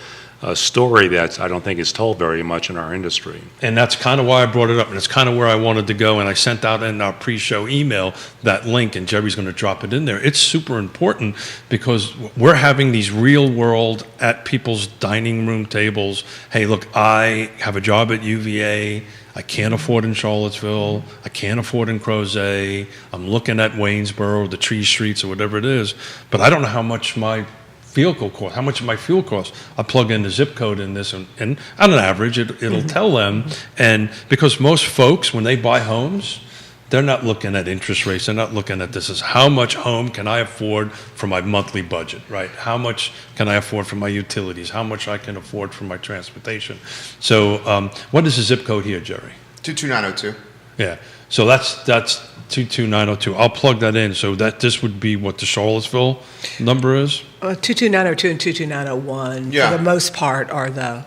story that I don't think is told very much in our industry. And that's kind of why I brought it up, and it's kind of where I wanted to go. And I sent out in our pre-show email that link, and Jerry's going to drop it in there. It's super important, because we're having these real world at people's dining room tables. Hey, look, I have a job at UVA. I can't afford in Charlottesville. I can't afford in Crozet. I'm looking at Waynesboro, the Tree Streets, or whatever it is. But I don't know how much my vehicle cost, how much of my fuel costs. I plug in the zip code in this, and on an average, it'll tell them. And because most folks, when they buy homes, they're not looking at interest rates. They're not looking at this as how much home can I afford for my monthly budget, right? How much can I afford for my utilities? How much I can afford for my transportation? So what is the zip code here, Jerry? 22902. Yeah. So that's 22902. I'll plug that in, so that this would be what the Charlottesville number is. 22902 and 22901, Yeah. for the most part, are the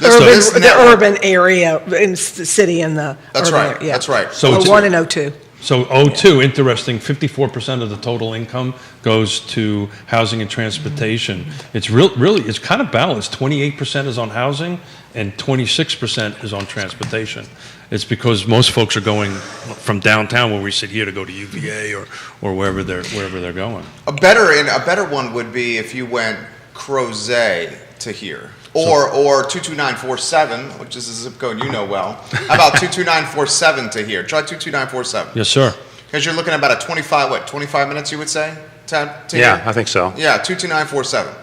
This urban area in the city and the That's urban right. area. Yeah. That's right. So it's- 01 and 02. So 02, interesting, 54% of the total income goes to housing and transportation. It's really, it's kind of balanced. 28% is on housing and 26% is on transportation. It's because most folks are going from downtown, where we sit here, to go to UVA or wherever they're going. A better one would be if you went Crozet to here. Or 22947, which is a zip code you know well. How about 22947 to here? Try 22947. Yes, sir. Because you're looking at about a 25 minutes, you would say, Ted? to Yeah, here? I think so. Yeah, 22947.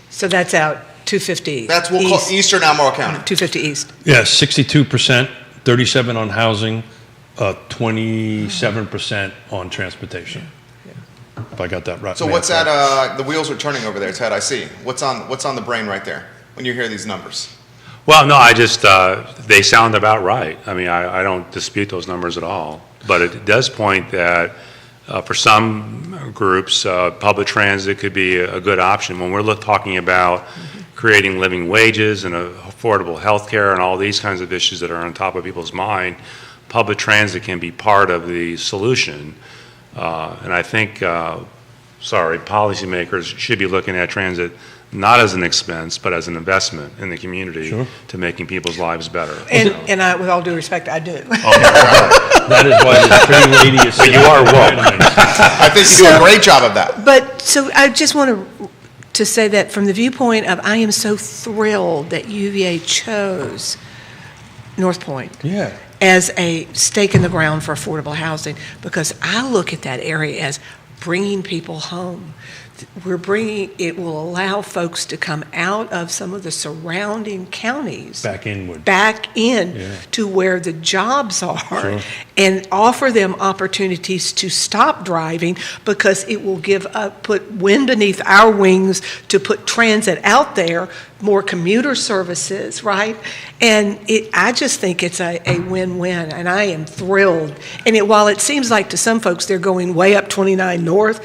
So that's out 250 That's what we'll call Eastern Albemarle County. 250 East. Yeah, 62%, 37 on housing, 27% on transportation. If I got that right. So what's that, the wheels are turning over there, Ted, I see. What's on the brain right there when you hear these numbers? Well, no, I just, they sound about right. I mean, I don't dispute those numbers at all. But it does point that for some groups, public transit could be a good option. When we're talking about creating living wages and affordable health care and all these kinds of issues that are on top of people's mind, public transit can be part of the solution. And I think, policymakers should be looking at transit not as an expense, but as an investment in the community to making people's lives better. And I, with all due respect, I do. That is why this pretty lady is But you are woke. I think you do a great job of that. But, so I just want to to say that from the viewpoint of I am so thrilled that UVA chose North Point Yeah. as a stake in the ground for affordable housing, because I look at that area as bringing people home. It will allow folks to come out of some of the surrounding counties Back inward. back in Yeah. to where the jobs are, Sure. and offer them opportunities to stop driving, because it will put wind beneath our wings to put transit out there, more commuter services, right? And I just think it's a win-win, and I am thrilled. And while it seems like to some folks they're going way up 29 North,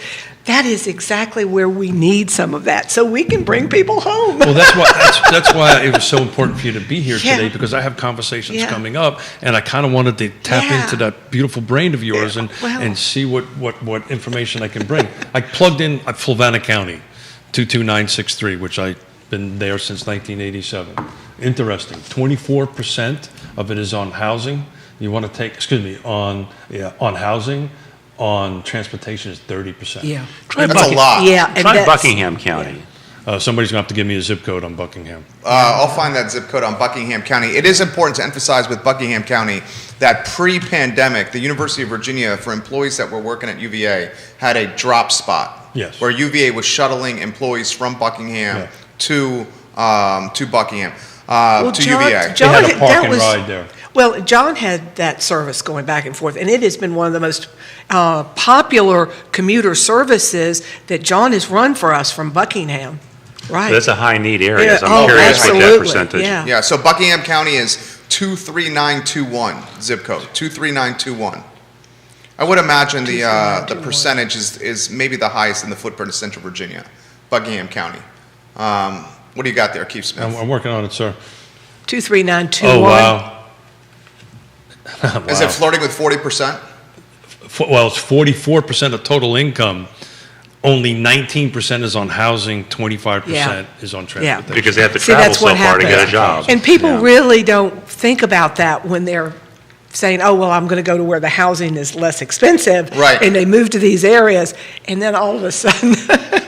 that is exactly where we need some of that, so we can bring people home. Well, that's why it was so important for you to be here Yeah. today, because I have conversations Yeah. coming up, and I kind of wanted to tap Yeah. into that beautiful brain of yours and Well. and see what information I can bring. I plugged in Fluvanna County, 22963, which I've been there since 1987. Interesting. 24% of it is on housing. You want to take, on housing. On transportation is 30%. Yeah. That's a lot. Yeah. and Try that's- Buckingham County. Somebody's going to have to give me a zip code on Buckingham. I'll find that zip code on Buckingham County. It is important to emphasize with Buckingham County that pre-pandemic, the University of Virginia, for employees that were working at UVA, had a drop spot. Yes. Where UVA was shuttling employees from Buckingham Yeah. to Buckingham, Well, to John- UVA. John- They had a park that and was- ride there. Well, John had that service going back and forth, and it has been one of the most popular commuter services that John has run for us from Buckingham, right? That's a high-need area, so Yeah, I'm curious what that absolutely, percentage. yeah. Yeah, so Buckingham County is 23921 zip code, 23921. I would imagine the 23921. percentage is maybe the highest in the footprint of Central Virginia, Buckingham County. What do you got there, Keith Smith? I'm working on it, sir. 23921. Oh, wow. Is it flirting with 40%? Well, it's 44% of total income. Only 19% is on housing, 25% is on transportation. Because they have to See, travel that's so what far to get a happens. job. And people Yeah. really don't think about that when they're saying, oh, well, I'm going to go to where the housing is less expensive. Right. And they move to these areas, and then all of a sudden,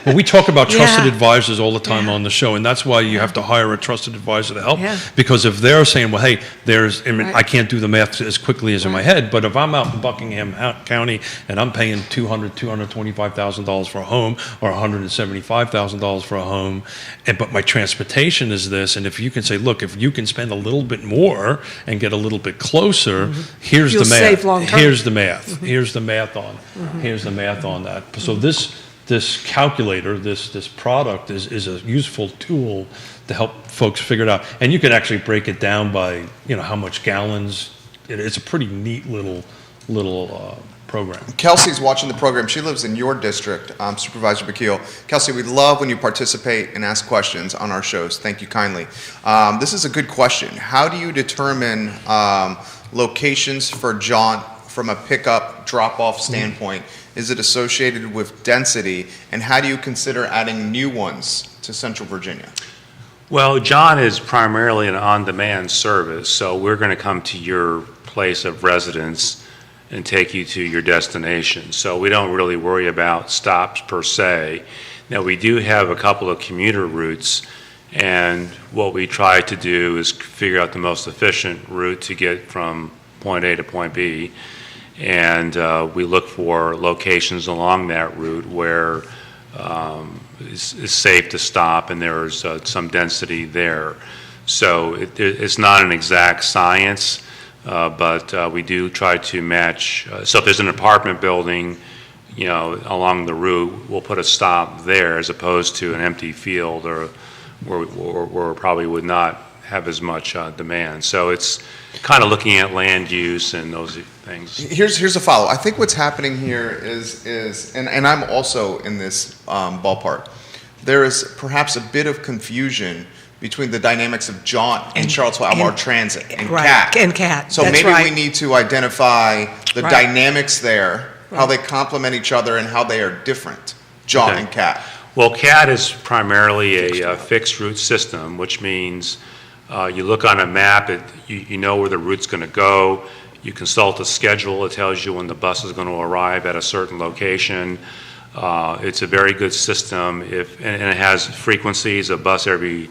Well, we talk about trusted Yeah. advisors all the time Yeah. on the show, and that's why you have to hire a trusted advisor to help. Yeah. Because if they're saying, well, hey, I Right. I can't do the math as quickly as in my head, but if I'm out in Buckingham County and I'm paying $225,000 for a home or $175,000 for a home, but my transportation is this, and if you can say, look, if you can spend a little bit more and get a little bit closer, here's You'll the math. save long term. Here's the math. Here's the math on that. So this calculator, this product is a useful tool to help folks figure it out. And you can actually break it down by, how much gallons. It's a pretty neat little program. Kelsey's watching the program. She lives in your district, Supervisor Bakil. Kelsey, we love when you participate and ask questions on our shows. Thank you kindly. This is a good question. How do you determine locations for Jaunt from a pickup drop-off standpoint? Is it associated with density? And how do you consider adding new ones to Central Virginia? Well, Jaunt is primarily an on-demand service, so we're going to come to your place of residence and take you to your destination. So we don't really worry about stops per se. Now, we do have a couple of commuter routes, and what we try to do is figure out the most efficient route to get from point A to point B. And we look for locations along that route where it's safe to stop and there's some density there. So it's not an exact science, but we do try to match. So if there's an apartment building, along the route, we'll put a stop there as opposed to an empty field or where probably would not have as much demand. So it's kind of looking at land use and those things. Here's a follow. I think what's happening here is and I'm also in this ballpark. There is perhaps a bit of confusion between the dynamics of Jaunt and Charlottesville Albemarle Transit and right, CAT. and CAT. So That's maybe right. we need to identify the Right. dynamics there, how they complement each other and how they are different, Jaunt Okay. and CAT. Well, CAT is primarily a fixed route system, which means you look on a map, you know where the route's going to go. You consult a schedule. It tells you when the bus is going to arrive at a certain location. It's a very good system, and it has frequencies, a bus every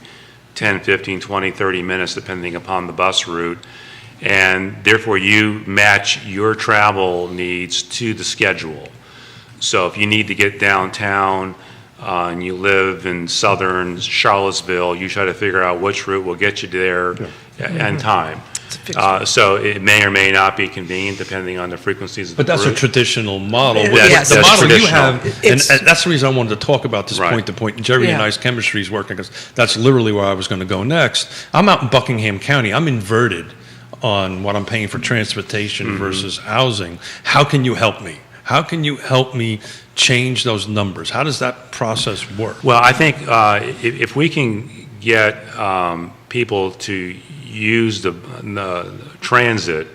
10, 15, 20, 30 minutes, depending upon the bus route. And therefore, you match your travel needs to the schedule. So if you need to get downtown and you live in southern Charlottesville, you try to figure out which route will get you there in time. So it may or may not be convenient depending on the frequencies of the But that's route. a traditional model. Yes. The That's model you traditional. have, and that's the reason I wanted to talk about this Right. point to point. And Jerry and Yeah. I's chemistry is working because that's literally where I was going to go next. I'm out in Buckingham County. I'm inverted on what I'm paying for transportation versus housing. How can you help me? How can you help me change those numbers? How does that process work? Well, I think if we can get people to use the transit,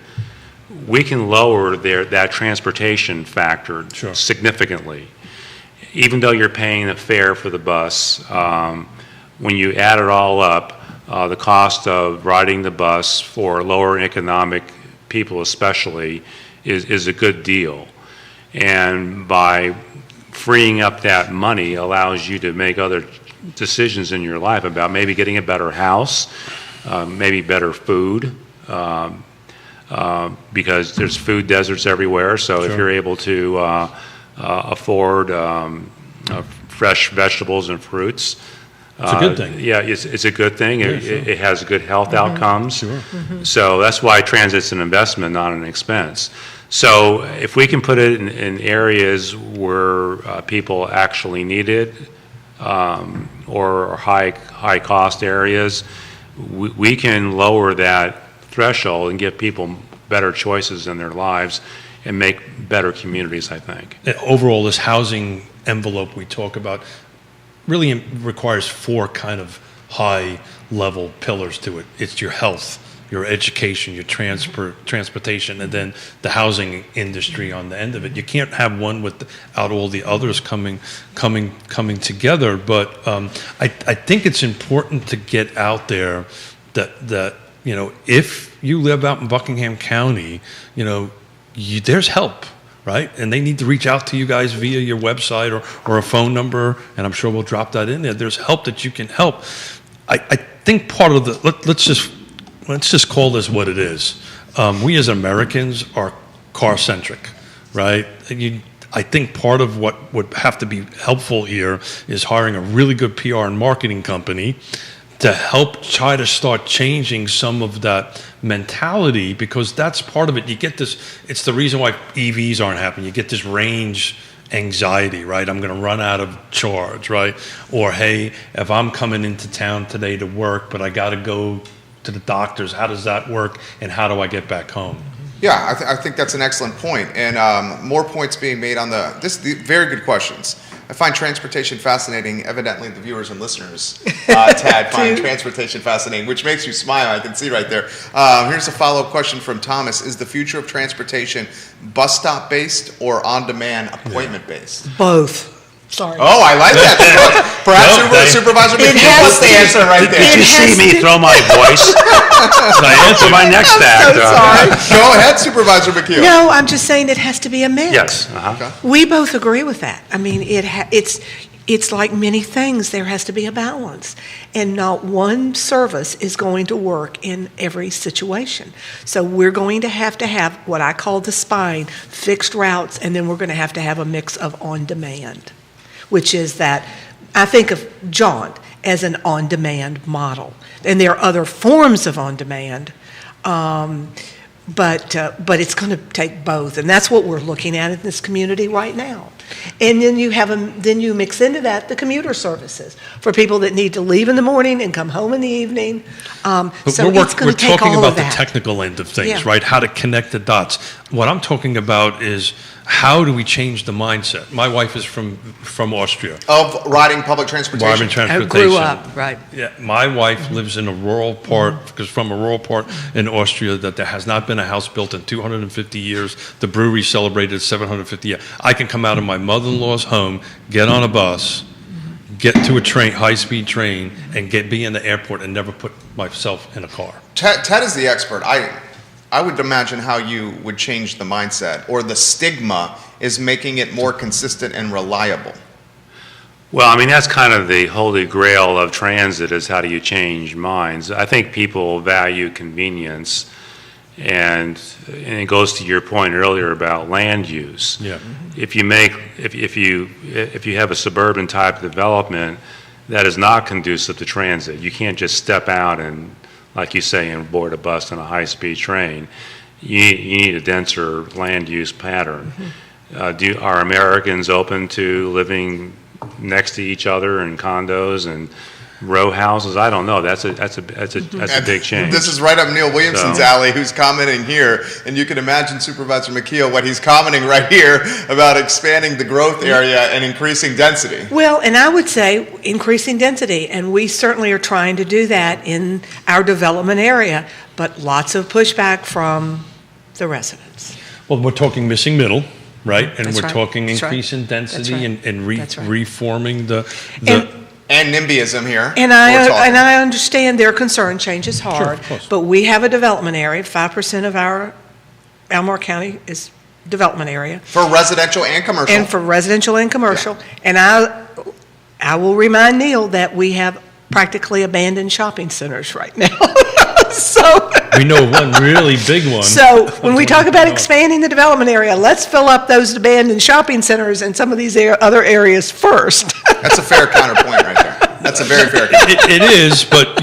we can lower that transportation factor Sure. significantly. Even though you're paying a fare for the bus, when you add it all up, the cost of riding the bus for lower economic people especially is a good deal. And by freeing up that money allows you to make other decisions in your life about maybe getting a better house, maybe better food, because there's food deserts everywhere. So if you're able to afford fresh vegetables and fruits, It's a good thing. Yeah, it's a good thing. It has good health outcomes. Sure. So that's why transit's an investment, not an expense. So if we can put it in areas where people actually need it, or high cost areas, we can lower that threshold and give people better choices in their lives and make better communities, I think. Overall, this housing envelope we talk about really requires four kind of high level pillars to it. It's your health, your education, your transportation, and then the housing industry on the end of it. You can't have one without all the others coming together. But I think it's important to get out there that if you live out in Buckingham County, there's help. Right? And they need to reach out to you guys via your website or a phone number, and I'm sure we'll drop that in there. There's help that you can help. I think part of let's just call this what it is. We as Americans are car-centric, right? I think part of what would have to be helpful here is hiring a really good PR and marketing company to help try to start changing some of that mentality, because that's part of it. You get this, it's the reason why EVs aren't happening. You get this range anxiety, right? I'm going to run out of charge, right? Or, hey, if I'm coming into town today to work, but I got to go to the doctor's, how does that work? And how do I get back home? Yeah, I think that's an excellent point, and more points being made on very good questions. I find transportation fascinating. Evidently, the viewers and listeners, Tad, find transportation fascinating, which makes you smile. I can see right there. Here's a follow-up question from Thomas. Is the future of transportation bus stop-based or on-demand appointment-based? Both. Sorry. Oh, I like that. Perhaps Supervisor McKeel wants the answer right there. Did you see me throw my voice? For my next act. Go ahead, Supervisor McKeel. No, I'm just saying it has to be a mix. Yes. Okay. We both agree with that. I mean, it's like many things. There has to be a balance, and not one service is going to work in every situation. So we're going to have what I call the spine, fixed routes, and then we're going to have a mix of on-demand, which is that I think of Jaunt as an on-demand model, and there are other forms of on-demand. But it's going to take both, and that's what we're looking at in this community right now. And then you mix into that the commuter services for people that need to leave in the morning and come home in the evening. But So it's going we're to take talking all about of the that. technical end of things, Yeah. right? How to connect the dots. What I'm talking about is how do we change the mindset? My wife is from Austria. Of riding public transportation. Driving I transportation. grew up, right. Yeah, my wife lives in a rural part, because from a rural part in Austria that there has not been a house built in 250 years. The brewery celebrated 750 years. I can come out of my mother-in-law's home, get on a bus, get to a train, high-speed train, and be in the airport and never put myself in a car. Ted is the expert. I would imagine how you would change the mindset or the stigma is making it more consistent and reliable? Well, I mean, that's kind of the holy grail of transit, is how do you change minds? I think people value convenience, and it goes to your point earlier about land use. Yeah. If you have a suburban type development that is not conducive to transit, you can't just step out and, like you say, and board a bus on a high-speed train. You need a denser land use pattern. Are Americans open to living next to each other in condos and row houses? I don't know. That's a big change. This is right up Neil Williamson's alley, who's commenting here, and you can imagine Supervisor McKeel what he's commenting right here about expanding the growth area and increasing density. Well, and I would say increasing density, and we certainly are trying to do that in our development area, but lots of pushback from the residents. Well, we're talking missing middle, right? And That's we're right. talking That's increase right. in density That's right. and That's right. reforming the And NIMBYism here. And I understand their concern, change is Sure, hard, of course. but we have a development area. 5% of our Albemarle County is development area, For residential and commercial. and for residential and commercial. And I will remind Neil that we have practically abandoned shopping centers right now. So, we know of one really big one. so when we talk about $120. expanding the development area, let's fill up those abandoned shopping centers and some of these other areas first. That's a fair counterpoint right there. That's a very fair counterpoint. It is, but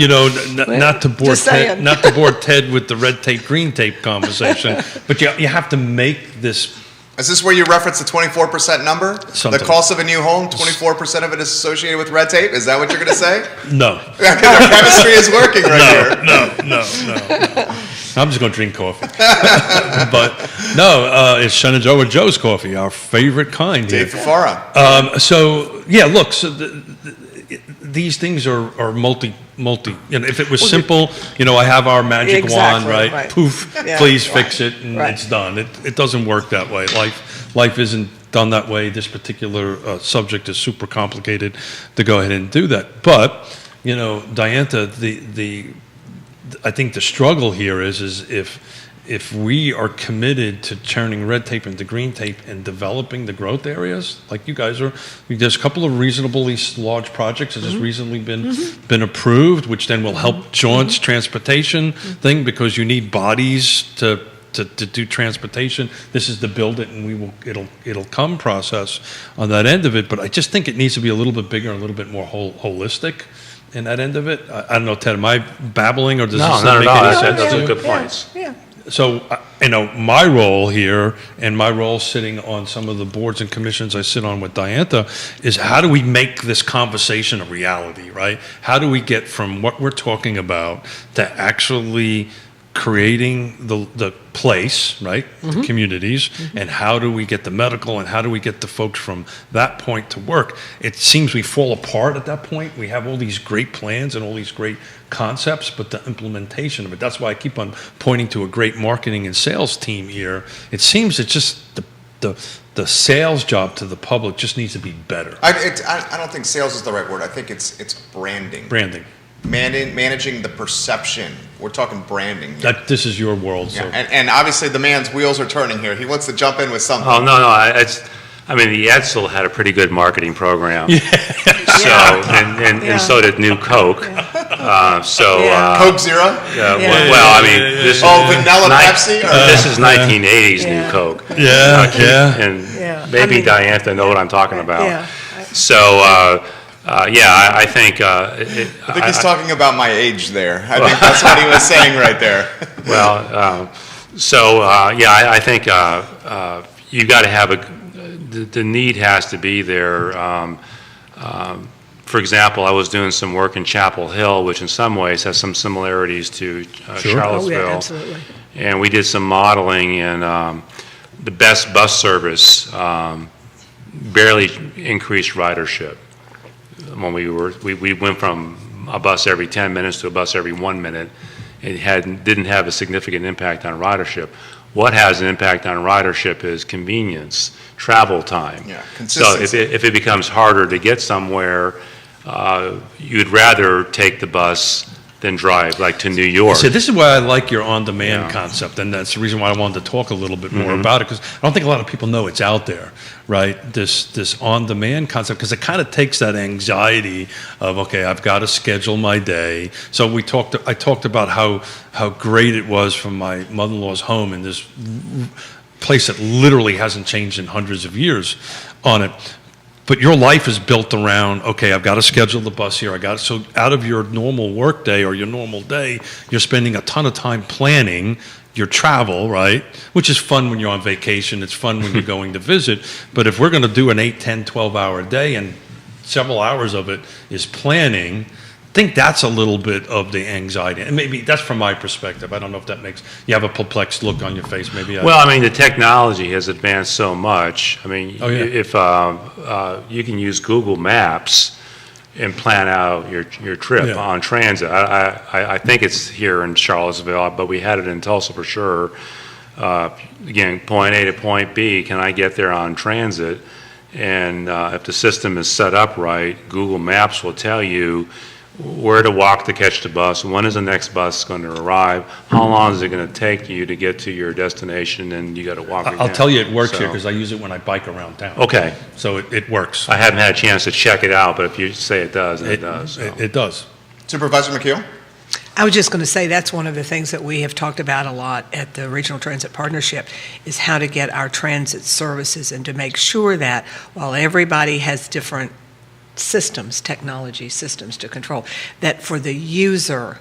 not to bore just saying. Not to bore Ted with the red tape, green tape conversation. But you have to make this. Is this where you reference the 24% number? Something. The cost of a new home, 24% of it is associated with red tape? Is that what you're going to say? No, Our chemistry is working right here. no. I'm just going to drink coffee. But no, it's Shenandoah Joe's coffee, our favorite kind here. Dave Fafara. So yeah, look. So these things are multi. If it was simple, I have our magic wand, Exactly, right? right. Poof, Yeah, please right, fix it, and right. it's done. It doesn't work that way. Life isn't done that way. This particular subject is super complicated to go ahead and do that. But Diantha, I think the struggle here is if we are committed to turning red tape into green tape and developing the growth areas, like you guys are, there's a couple of reasonably large projects that has recently been approved, which then will help Jaunt's transportation thing, because you need bodies to do transportation. This is the build it and it'll come process on that end of it. But I just think it needs to be a little bit bigger, a little bit more holistic in that end of it. I don't know, Ted, am I babbling, or does this not not at make all. any sense Those to are you? good points. Yeah. So, my role here, and my role sitting on some of the boards and commissions I sit on with Diantha, is how do we make this conversation a reality, right? How do we get from what we're talking about to actually creating the place, right, the communities, and how do we get the medical, and how do we get the folks from that point to work? It seems we fall apart at that point. We have all these great plans and all these great concepts, but the implementation of it, that's why I keep on pointing to a great marketing and sales team here. It seems it's just the sales job to the public just needs to be better. I don't think sales is the right word. I think it's branding. Branding. Managing the perception. We're talking branding here. This is your world, so. Yeah, and obviously the man's wheels are turning here. He wants to jump in with something. Oh, no, the Edsel had a pretty good marketing program. And so did New Coke. Coke Zero? This vanilla Pepsi? This is 1980s New Coke. And maybe Diantha know what I'm talking about. Yeah. So, I think... I think he's talking about my age there. I think that's what he was saying right there. I think you've got to have the need has to be there. For example, I was doing some work in Chapel Hill, which in some ways has some similarities to Charlottesville. Oh, yeah, absolutely. And we did some modeling, and the best bus service barely increased ridership. When we went from a bus every 10 minutes to a bus every 1 minute. It didn't have a significant impact on ridership. What has an impact on ridership is convenience, travel time. Yeah, so consistency. if it becomes harder to get somewhere, you'd rather take the bus than drive, like to New York. So this is why I like your on-demand Yeah. concept, and that's the reason why I wanted to talk a little bit more about it, because I don't think a lot of people know it's out there, right? This on-demand concept, because it kind of takes that anxiety of, okay, I've got to schedule my day. So I talked about how great it was from my mother-in-law's home in this place that literally hasn't changed in hundreds of years on it. But your life is built around, okay, I've got to schedule the bus here. So out of your normal work day or your normal day, you're spending a ton of time planning your travel, right? Which is fun when you're on vacation. It's fun when you're going to visit. But if we're going to do an 8, 10, 12-hour day and several hours of it is planning, I think that's a little bit of the anxiety. And maybe that's from my perspective. I don't know if that makes, you have a perplexed look on your face. Maybe. Well, I mean, the technology has advanced so much. I mean, Oh, yeah. if you can use Google Maps and plan out your trip Yeah. on transit. I think it's here in Charlottesville, but we had it in Tulsa for sure. Again, point A to point B, can I get there on transit? And if the system is set up right, Google Maps will tell you where to walk to catch the bus, when is the next bus going to arrive, how long is it going to take you to get to your destination, and you got to walk again. I'll tell you it works So- here because I use it when I bike around town. Okay. So it works. I haven't had a chance to check it out, but if you say it does, then it does. So. It does. Supervisor McKeel? I was just going to say that's one of the things that we have talked about a lot at the Regional Transit Partnership is how to get our transit services and to make sure that while everybody has different systems, technology systems to control, that for the user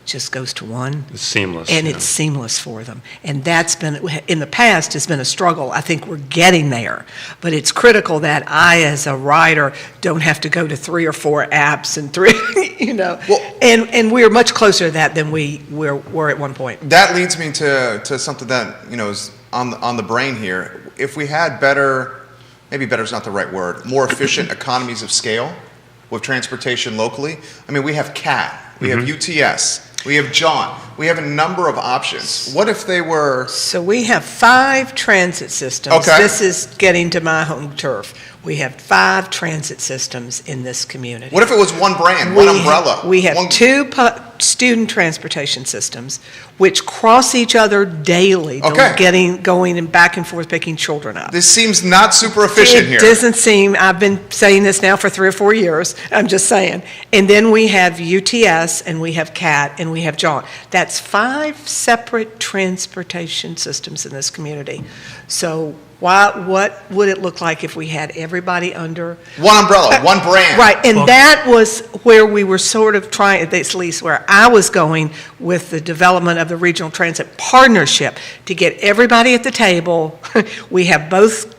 just goes to one. It's seamless. And yeah. it's seamless for them. And that's been, in the past, has been a struggle. I think we're getting there. But it's critical that I, as a rider, don't have to go to 3 or 4 apps and 3, Well- and we're much closer to that than we were at one point. That leads me to something that, is on the brain here. If we had better, maybe better is not the right word, more efficient economies of scale with transportation locally. I mean, we have CAT, we have UTS, we have Jaunt, we have a number of options. What if they were, So we have 5 transit systems. Okay. This is getting to my home turf. We have 5 transit systems in this community. what if it was one brand, one umbrella? We have one, 2 student transportation systems which cross each other daily, Okay. going and back and forth picking children up. This seems not super efficient here. It doesn't seem, I've been saying this now for 3 or 4 years, I'm just saying. And then we have UTS, and we have CAT, and we have Jaunt. That's 5 separate transportation systems in this community. So what would it look like if we had everybody under? One umbrella, one brand. Right, and that was where we were sort of trying, at least where I was going with the development of the Regional Transit Partnership, to get everybody at the table. We have both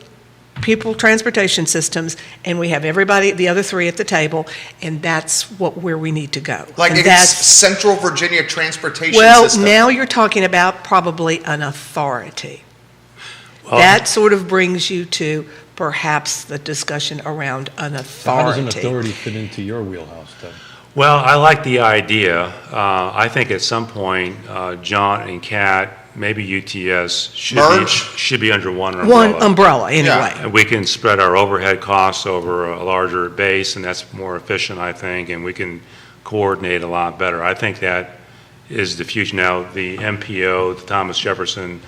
people transportation systems, and we have everybody, the other 3 at the table, and that's where we need to go. Like And it's Central Virginia Transportation well, System. now you're talking about probably an authority. Well, That sort of brings you to perhaps the discussion around an How authority. does an authority fit into your wheelhouse, Ted? Well, I like the idea. I think at some point, Jaunt and CAT, maybe UTS Merge? should be under one umbrella. One umbrella, anyway. Yeah. And we can spread our overhead costs over a larger base, and that's more efficient, I think, and we can coordinate a lot better. I think that is the future. Now, the MPO, the Thomas Jefferson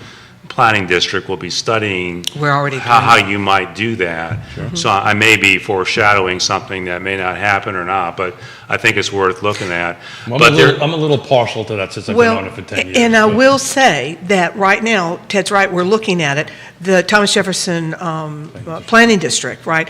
Planning District, will be studying We're already how doing you might do that. So I may be foreshadowing something that may not happen or not, but I think it's worth looking at. Well, But I'm a little partial to that since I've been on it for 10 years. and I but- will say that right now, Ted's right, we're looking at it, the Thomas Jefferson Planning District, right?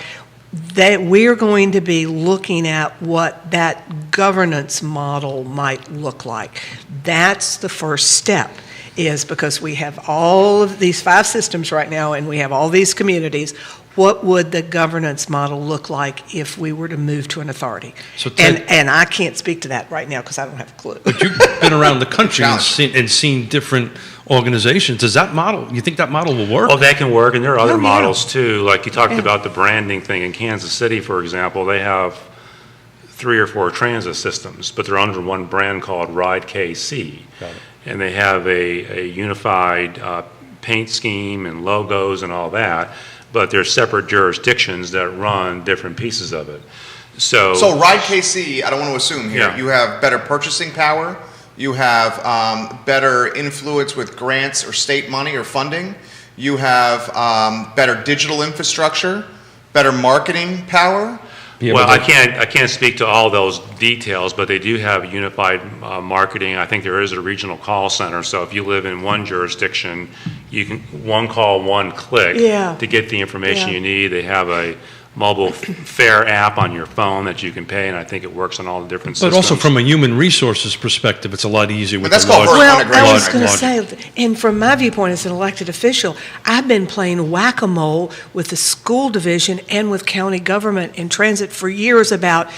That we're going to be looking at what that governance model might look like. That's the first step, is because we have all of these 5 systems right now, and we have all these communities. What would the governance model look like if we were to move to an authority? So Ted- And I can't speak to that right now because I don't have a clue. But you've been around the country and Challenge. seen different organizations. Does that model, you think that model will work? Oh, that can work, and there are Oh, other yeah. models too. Like you talked Yeah. about the branding thing in Kansas City, for example, they have 3 or 4 transit systems, but they're under one brand called Ride KC. Got it. And they have a unified paint scheme and logos and all that, but there's separate jurisdictions that run different pieces of it. So Ride KC, I don't want to assume here, Yeah. you have better purchasing power, you have better influence with grants or state money or funding, you have better digital infrastructure, better marketing power. Well, I can't speak to all those details, but they do have unified marketing. I think there is a regional call center, so if you live in one jurisdiction, you can one call, one click to get the information you need. They have a mobile fare app on your phone that you can pay, and I think it works on all the different systems. But also from a human resources perspective, it's a lot easier with that's the called large. vertical Well, integration. I was going to Logic. say, and from my viewpoint as an elected official, I've been playing whack-a-mole with the school division and with county government in transit for years about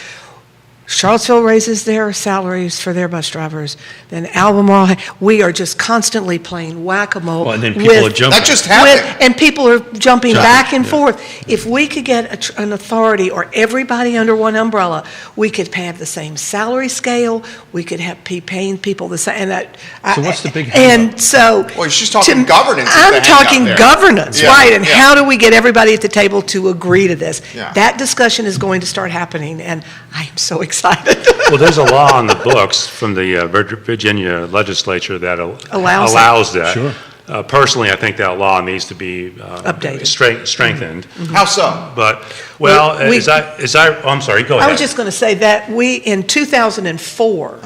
Charlottesville raises their salaries for their bus drivers, then Albemarle, we are just constantly playing whack-a-mole. Well, and then people are jumping. That just happened. And people are jumping back and forth. If we could get an authority or everybody under one umbrella, we could have the same salary scale, we could be paying people the same, and that. So what's the big And so. Well, she's talking governance is the I'm hang-up talking there. governance, Yeah, right, and yeah. how do we get everybody at the table to agree to this? Yeah. That discussion is going to start happening, and I am so excited. Well, there's a law on the books from the Virginia legislature that allows that. Sure. Personally, I think that law needs to be Updated. strengthened. How so? But, Well, we- I'm sorry, go ahead. I was just going to say that in 2004,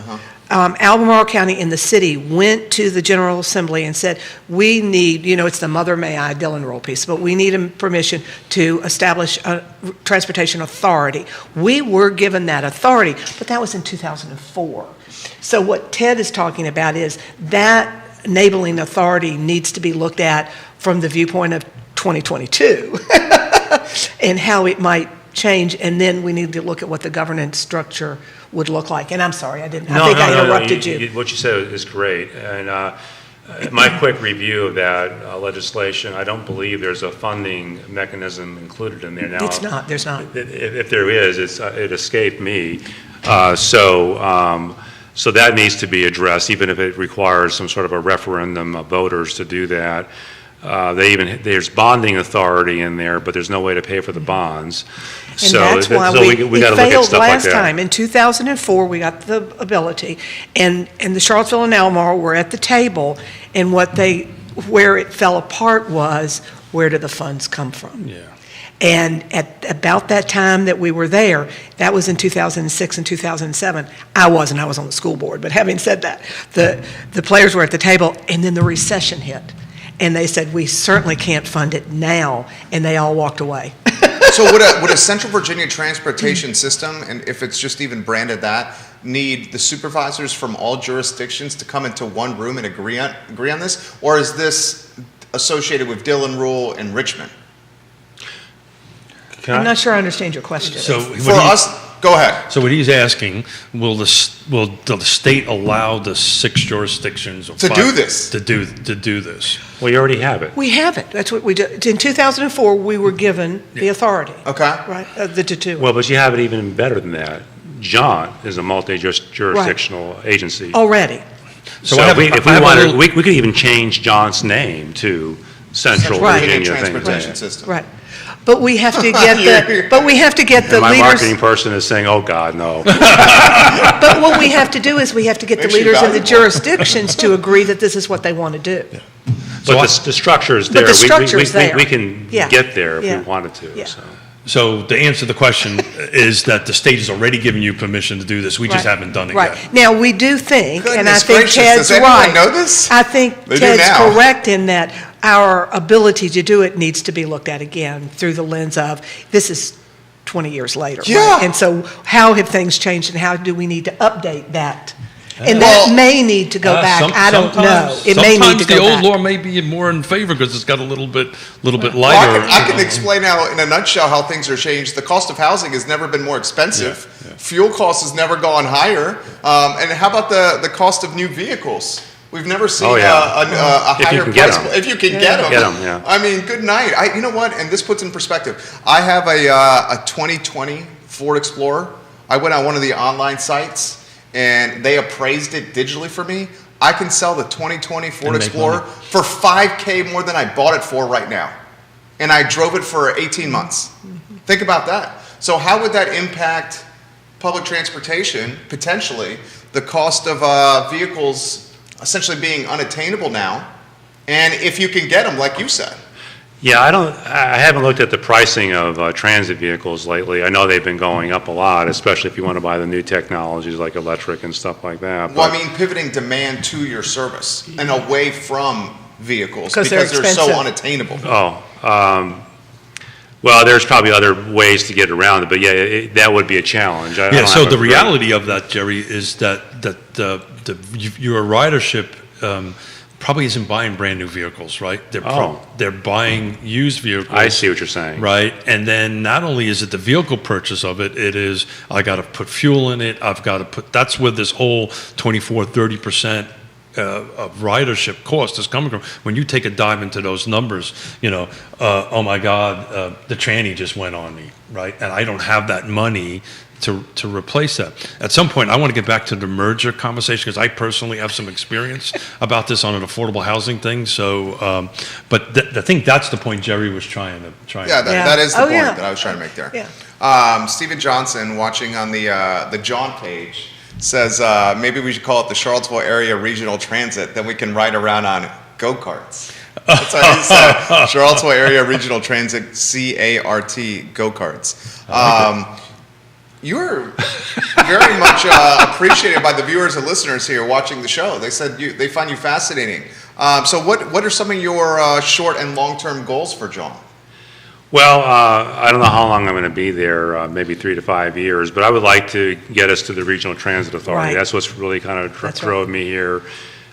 Albemarle County and the city went to the General Assembly and said, we need, it's the Mother May I Dillon Roll piece, but we need permission to establish a transportation authority. We were given that authority, but that was in 2004. So what Ted is talking about is that enabling authority needs to be looked at from the viewpoint of 2022 and how it might change, and then we need to look at what the governance structure would look like. And I'm sorry, I think I interrupted you. What you said is great. And my quick review of that legislation, I don't believe there's a funding mechanism included in there now. It's not, there's not. If there is, it escaped me. So that needs to be addressed, even if it requires some sort of a referendum of voters to do that. There's bonding authority in there, but there's no way to pay for the bonds. And that's why we gotta look at failed stuff like last that. time. In 2004, we got the ability, and the Charlottesville and Albemarle were at the table, and where it fell apart was, where do the funds come from? Yeah. And at about that time that we were there, that was in 2006 and 2007. I was on the school board, but having said that, the players were at the table, and then the recession hit. And they said, we certainly can't fund it now, and they all walked away. So would a Central Virginia transportation system, and if it's just even branded that, need the supervisors from all jurisdictions to come into one room and agree on this? Or is this associated with Dillon Rule and Richmond? I'm not sure I understand your question. Go ahead. So what he's asking, will the state allow the 6 jurisdictions or To 5 do this. to do this? Well, you already have it. We have it. That's what we did. In 2004, we were given the authority. Okay. Right, the two. Well, but you have it even better than that. Jaunt is a multi-jurisdictional agency. Already. So if we wanted, we could even change Jaunt's name to Central Virginia Transportation System. Right. But we have to get the And my leaders. marketing person is saying, oh, God, no. But what we have to do is we have to get the Makes you leaders in the valuable. jurisdictions to agree that this is what they want to do. But the structure is But there. the structure is there. We can Yeah. get there if Yeah. we wanted to. Yeah. So to answer the question is that the state has already given you permission to do this. We just Right. haven't done it Right. yet. Now, we do think, and I Goodness think gracious, Ted's does anyone right. know this? I think They do Ted's now. correct in that our ability to do it needs to be looked at again through the lens of, this is 20 years later. Yeah. Right? And so how have things changed and how do we need to update that? And Well, that may need to go back. I don't know. Sometimes- It may need to Sometimes go the old back. law may be more in favor because it's got a little bit lighter. Well, I can explain now in a nutshell how things are changed. The cost of housing has never been more expensive. Yeah, yeah. Fuel costs has never gone higher. And how about the cost of new vehicles? We've never seen Oh, yeah. a If you higher can get price. 'em. If you can get them. Get 'em, yeah. I mean, good night. You know what? And this puts in perspective. I have a 2020 Ford Explorer. I went on one of the online sites and they appraised it digitally for me. I can sell the 2020 Ford And make Explorer money. for $5K more than I bought it for right now. And I drove it for 18 months. Think about that. So how would that impact public transportation, potentially, the cost of vehicles essentially being unattainable now, and if you can get them, like you said? Yeah, I haven't looked at the pricing of transit vehicles lately. I know they've been going up a lot, especially if you want to buy the new technologies like electric and stuff like that. Well, I mean, pivoting demand to your service and away from vehicles because they're so expensive. unattainable. Well, there's probably other ways to get around it, but yeah, that would be a challenge. I Yeah, don't so have the a- reality of that, Jerry, is that your ridership probably isn't buying brand new vehicles, right? They're buying used vehicles. I see what you're saying. Right, and then not only is it the vehicle purchase of it, it is, I got to put fuel in it, that's where this whole 24-30% of ridership cost is coming from. When you take a dive into those numbers, oh my God, the tranny just went on me, right? And I don't have that money to replace that. At some point, I want to get back to the merger conversation because I personally have some experience about this on an affordable housing thing. So, but I think that's the point Jerry was trying to. Yeah, that is the point yeah. that I was trying to make there. Yeah. Stephen Johnson, watching on the Jaunt page, says maybe we should call it the Charlottesville Area Regional Transit, then we can ride around on go-karts. That's how he said. Charlottesville Area Regional Transit, CART, go-karts. You're very much appreciated by the viewers and listeners here watching the show. They said they find you fascinating. So what are some of your short and long-term goals for Jaunt? Well, I don't know how long I'm going to be there, maybe 3 to 5 years, but I would like to get us to the Regional Transit Authority. Right. That's what's really kind of That's drove me here.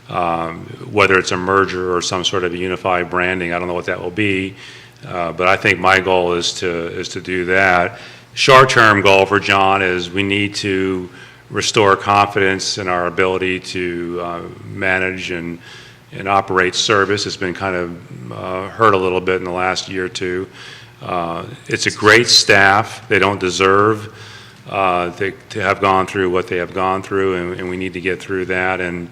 Whether it's a merger or some sort of a unified branding, I don't know what that will be, but I think my goal is to do that. Short-term goal for Jaunt is we need to restore confidence in our ability to manage and operate service. It's been kind of hurt a little bit in the last year or two. It's a great staff. They don't deserve to have gone through what they have gone through, and we need to get through that, and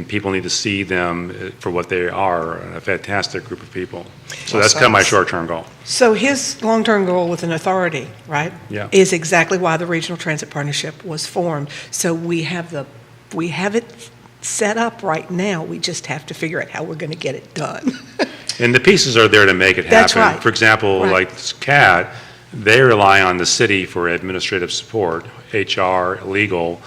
people need to see them for what they are, a fantastic group of people. So that's kind of my short-term goal. So his long-term goal with an authority, right? Yeah. Is exactly why the Regional Transit Partnership was formed. So we have it set up right now. We just have to figure out how we're going to get it done. And the pieces are there to make it happen. That's right. For example, Right. like CAT, they rely on the city for administrative support, HR, legal.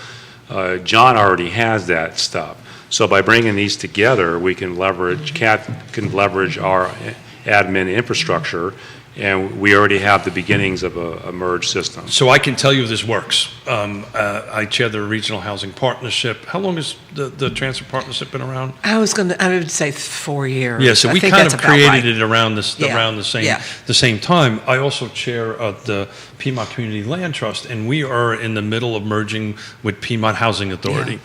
Jaunt already has that stuff. So by bringing these together, we can leverage, CAT can leverage our admin infrastructure, and we already have the beginnings of a merged system. So I can tell you this works. I chair the Regional Housing Partnership. How long has the Transit Partnership been around? I would say 4 years. Yeah, so I we think kind that's of about created right. it around Yeah. the same time. I also chair the Piedmont Community Land Trust, and we are in the middle of merging with Piedmont Housing Authority. Yeah.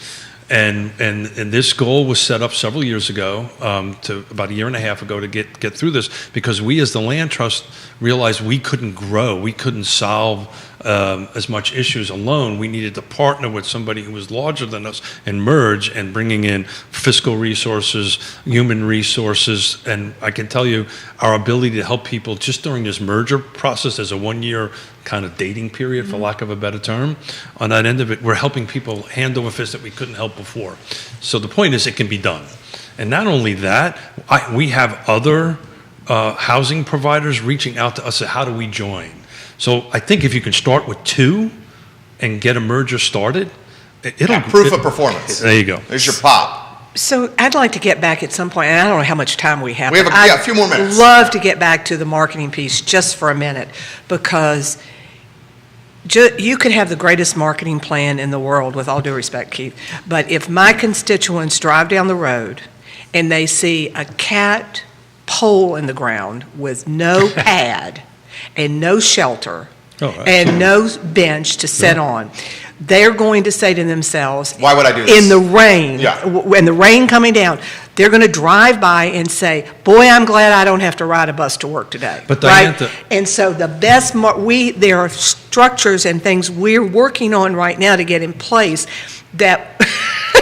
And this goal was set up several years ago, to about a year and a half ago, to get through this, because we as the land trust realized we couldn't grow, we couldn't solve as much issues alone. We needed to partner with somebody who was larger than us and merge, and bringing in fiscal resources, human resources, and I can tell you our ability to help people just during this merger process as a 1-year kind of dating period, for lack of a better term. On that end of it, we're helping people hand over fist that we couldn't help before. So the point is, it can be done. And not only that, we have other housing providers reaching out to us, say, how do we join? So I think if you can start with 2 and get a merger started, Proof of performance. There you go. There's your pop. So I'd like to get back at some point, and I don't know how much time we have. We have but a few more minutes. I'd love to get back to the marketing piece just for a minute, because you could have the greatest marketing plan in the world, with all due respect, Keith, but if my constituents drive down the road and they see a CAT pole in the ground with no pad and no shelter and no bench to sit on, they're going to say to themselves, why would I do this? In the rain, Yeah. when the rain coming down, they're going to drive by and say, boy, I'm glad I don't have to ride a bus to work today. But right? Diantha- And so the best, there are structures and things we're working on right now to get in place that.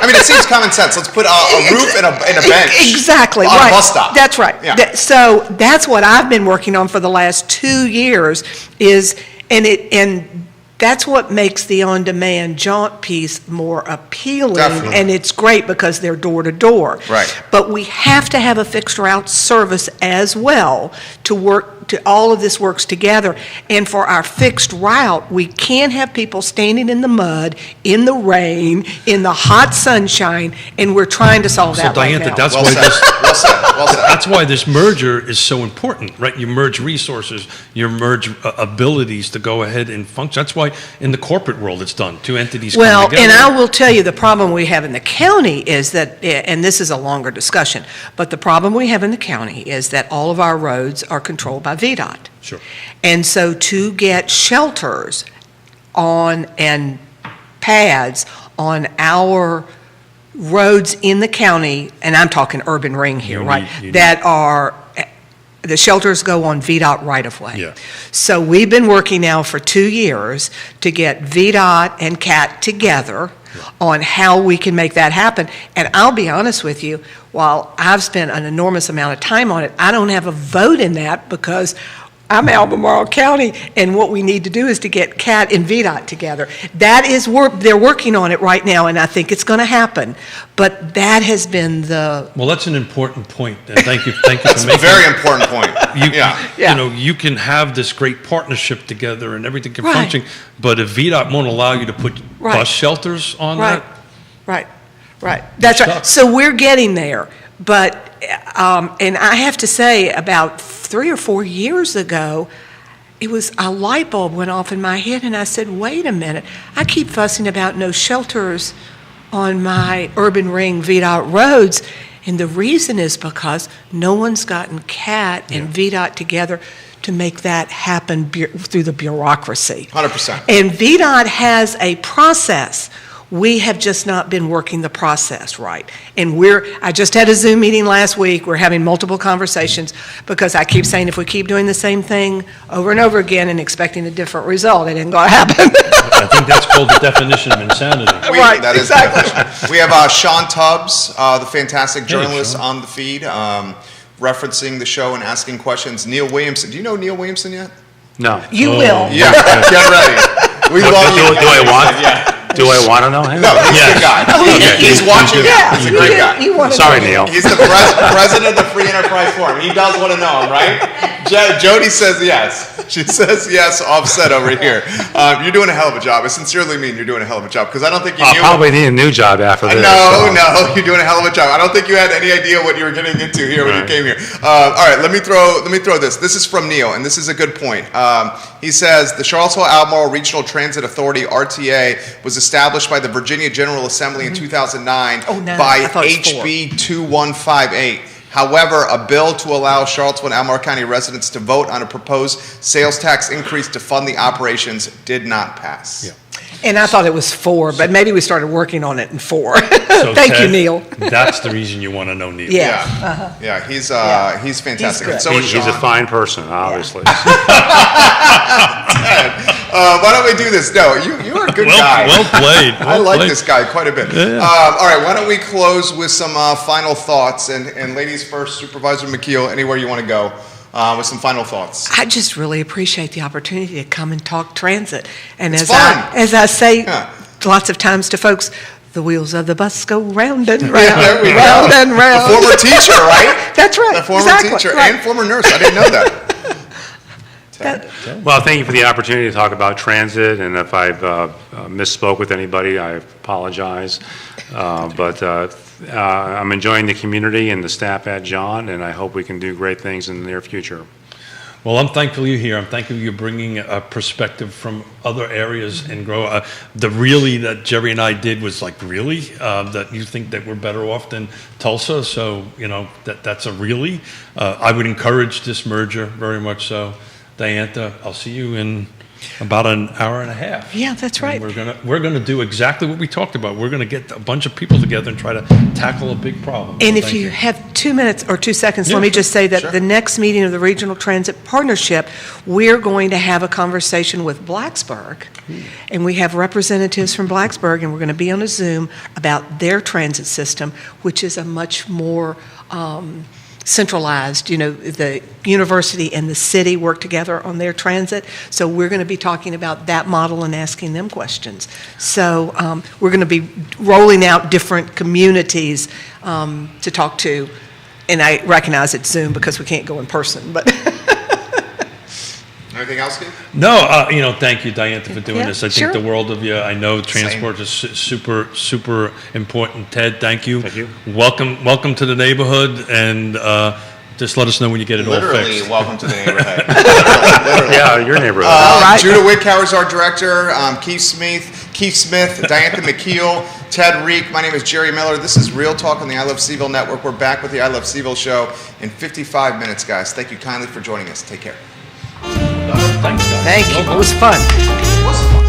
I mean, it seems common sense. Let's put a roof and a bench. Exactly, on right. a bus stop. That's right. Yeah. So that's what I've been working on for the last 2 years, is And that's what makes the on-demand Jaunt piece more appealing. Definitely. And it's great because they're door to door. Right. But we have to have a fixed route service as well to all of this works together. And for our fixed route, we can't have people standing in the mud, in the rain, in the hot sunshine, and we're trying to solve that right Diantha, now. that's Well why said. this, Well said. Well said. that's why this merger is so important, right? You merge resources, you merge abilities to go ahead and function. That's why in the corporate world it's done. Two entities come Well, together. and I will tell you, the problem we have in the county is that, and this is a longer discussion, but the problem we have in the county is that all of our roads are controlled by VDOT. Sure. And so to get shelters on and pads on our roads in the county, and I'm talking urban ring here, You right? need- you That are, the shelters go on VDOT right-of-way. Yeah. So we've been working now for 2 years to get VDOT and CAT together on how we can make that happen. And I'll be honest with you, while I've spent an enormous amount of time on it, I don't have a vote in that because I'm Albemarle County, and what we need to do is to get CAT and VDOT together. That is work, they're working on it right now, and I think it's going to happen. But that has been the, Well, that's an important point, and thank you for That's a making very important point. You, Yeah. Yeah. you know, you can have this great partnership together and everything can Right. function, but if VDOT won't allow you to put Right. bus shelters on right, that, right. That's right. stuck. So we're getting there. But, and I have to say, about 3 or 4 years ago, it was a light bulb went off in my head, and I said, wait a minute, I keep fussing about no shelters on my urban ring VDOT roads, and the reason is because no one's gotten CAT and VDOT together to make that happen through the bureaucracy. 100%. And VDOT has a process. We have just not been working the process right. And I just had a Zoom meeting last week. We're having multiple conversations because I keep saying if we keep doing the same thing over and over again and expecting a different result, it ain't going to happen. I think that's called the definition of insanity. Right, That is exactly. the definition. We have Sean Tubbs, the fantastic journalist Sean. on the feed, referencing the show and asking questions. Neil Williamson. Do you know Neil Williamson yet? No. You Oh. will. Yeah, get ready. We love you. Do I want? Yeah. Do I want to know him? No, he's a good guy. He's watching. Yeah, He's a great guy. you want to Sorry, know. Neil. He's the president of the Free Enterprise Forum. He does want to know him, right? Jody says yes. She says yes, offset over here. You're doing a hell of a job. I sincerely mean you're doing a hell of a job because I don't think you I'll knew. probably need a new job after this. No, so. you're doing a hell of a job. I don't think you had any idea what you were getting into here when you Right. came here. All right, let me throw this. This is from Neil, and this is a good point. He says the Charlottesville-Albemarle Regional Transit Authority (RTA) was established by the Virginia General Assembly in 2009 Oh, no, by I thought it was 4. HB 2158. However, a bill to allow Charlottesville and Albemarle County residents to vote on a proposed sales tax increase to fund the operations did not pass. Yeah. And I thought it was 4, but maybe we started working on it in 4. So Thank you, Ted, Neil. That's the reason you want to know Neil. Yeah. Yeah, he's Yeah. he's fantastic. He's And so good. is He's a Sean. fine person, obviously. Why don't we do this? No, you are a good guy. Well played. I well like played. this guy quite a bit. Yeah. All right, why don't we close with some final thoughts? And ladies first, Supervisor McKeel, anywhere you want to go with some final thoughts. I just really appreciate the opportunity to come and talk transit. And It's as fun. as I say Yeah. lots of times to folks, the wheels of the bus go round and round, There we go. round and round. The former teacher, right? That's right. The former exactly, teacher right. and former nurse. I didn't know that. Well, thank you for the opportunity to talk about transit, and if I've misspoke with anybody, I apologize. But I'm enjoying the community and the staff at Jaunt, and I hope we can do great things in the near future. Well, I'm thankful you're here. I'm thankful you're bringing a perspective from other areas and grow. The really that Jerry and I did was like, really? That you think that we're better off than Tulsa? So, you know, that's a really. I would encourage this merger very much so. Diantha, I'll see you in about an hour and a half. Yeah, that's right. And we're gonna do exactly what we talked about. We're gonna get a bunch of people together and try to tackle a big problem. And So if thank you have 2 minutes or 2 seconds, Yeah, let me sure, just say that sure. the next meeting of the Regional Transit Partnership, we're going to have a conversation with Blacksburg. And we have representatives from Blacksburg, and we're going to be on a Zoom about their transit system, which is a much more centralized. You know, the university and the city work together on their transit, so we're going to be talking about that model and asking them questions. So we're going to be rolling out different communities to talk to, and I recognize it's Zoom because we can't go in person, but Anything else, Keith? No, thank you, Diantha, for doing Yeah, this. I sure. think the world of you. I know transport is super important. Ted, thank you. Thank you. Welcome to the neighborhood, and just let us know when you get it all Literally, fixed. welcome to the neighborhood. Literally. Yeah, your neighborhood. right. Judah Wickhauer is our director. Keith Smith, Diantha McKeel, Ted Reek. My name is Jerry Miller. This is Real Talk on the I Love Seville Network. We're back with the I Love Seville show in 55 minutes, guys. Thank you kindly for joining us. Take care. Thanks, guys. thank you. It was fun. It was fun.